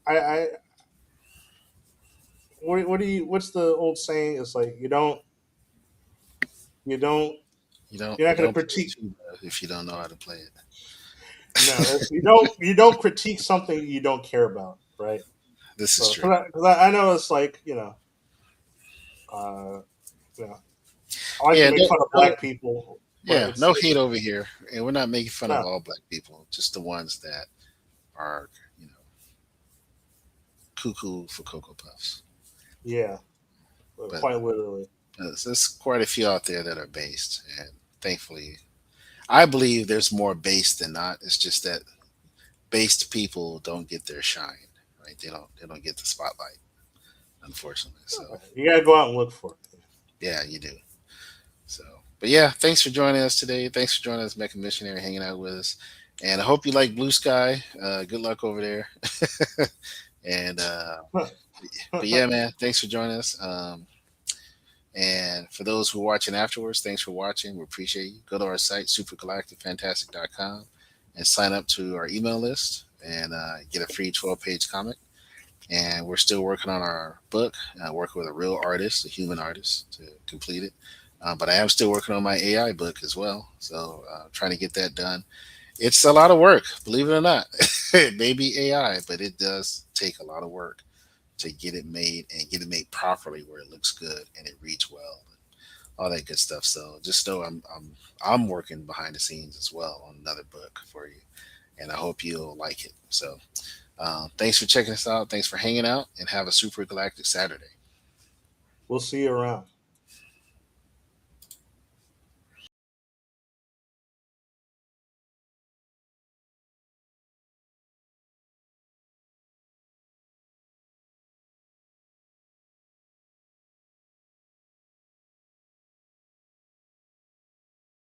I what do you? What's the old saying? It's like you don't You don't you're not you going to don't play critique. tuba if you don't know how to play it. No, you don't critique something you don't care about, right? This is So true. because I know it's like uh, you know I like to Yeah, make fun of no, black people, but yeah, no hate over here, and we're not making fun of no, all black people. Just the ones that are cuckoo for cocoa puffs. yeah, But quite literally, there's quite a few out there that are based, and thankfully, I believe there's more based than not. It's just that based people don't get their shine, right? They don't get the spotlight, unfortunately. So you got to go out and look for it. yeah, you do. So, but yeah, thanks for joining us today. Thanks for joining us, Mecca Missionary, hanging out with us. And I hope you like Blue Sky. Good luck over there. and but yeah, man, thanks for joining us. And for those who are watching afterwards, thanks for watching. We appreciate you. Go to our site, supergalacticfantastic.com, and sign up to our email list and get a free 12-page comic. And we're still working on our book, working with a real artist, a human artist, to complete it. But I am still working on my AI book as well. So trying to get that done. It's a lot of work, believe it or not. It may be AI, but it does take a lot of work to get it made and get it made properly where it looks good and it reads well, all that good stuff. So just know I'm working behind the scenes as well on another book for you, and I hope you'll like it. So thanks for checking us out. Thanks for hanging out, and have a super galactic Saturday. We'll see you around.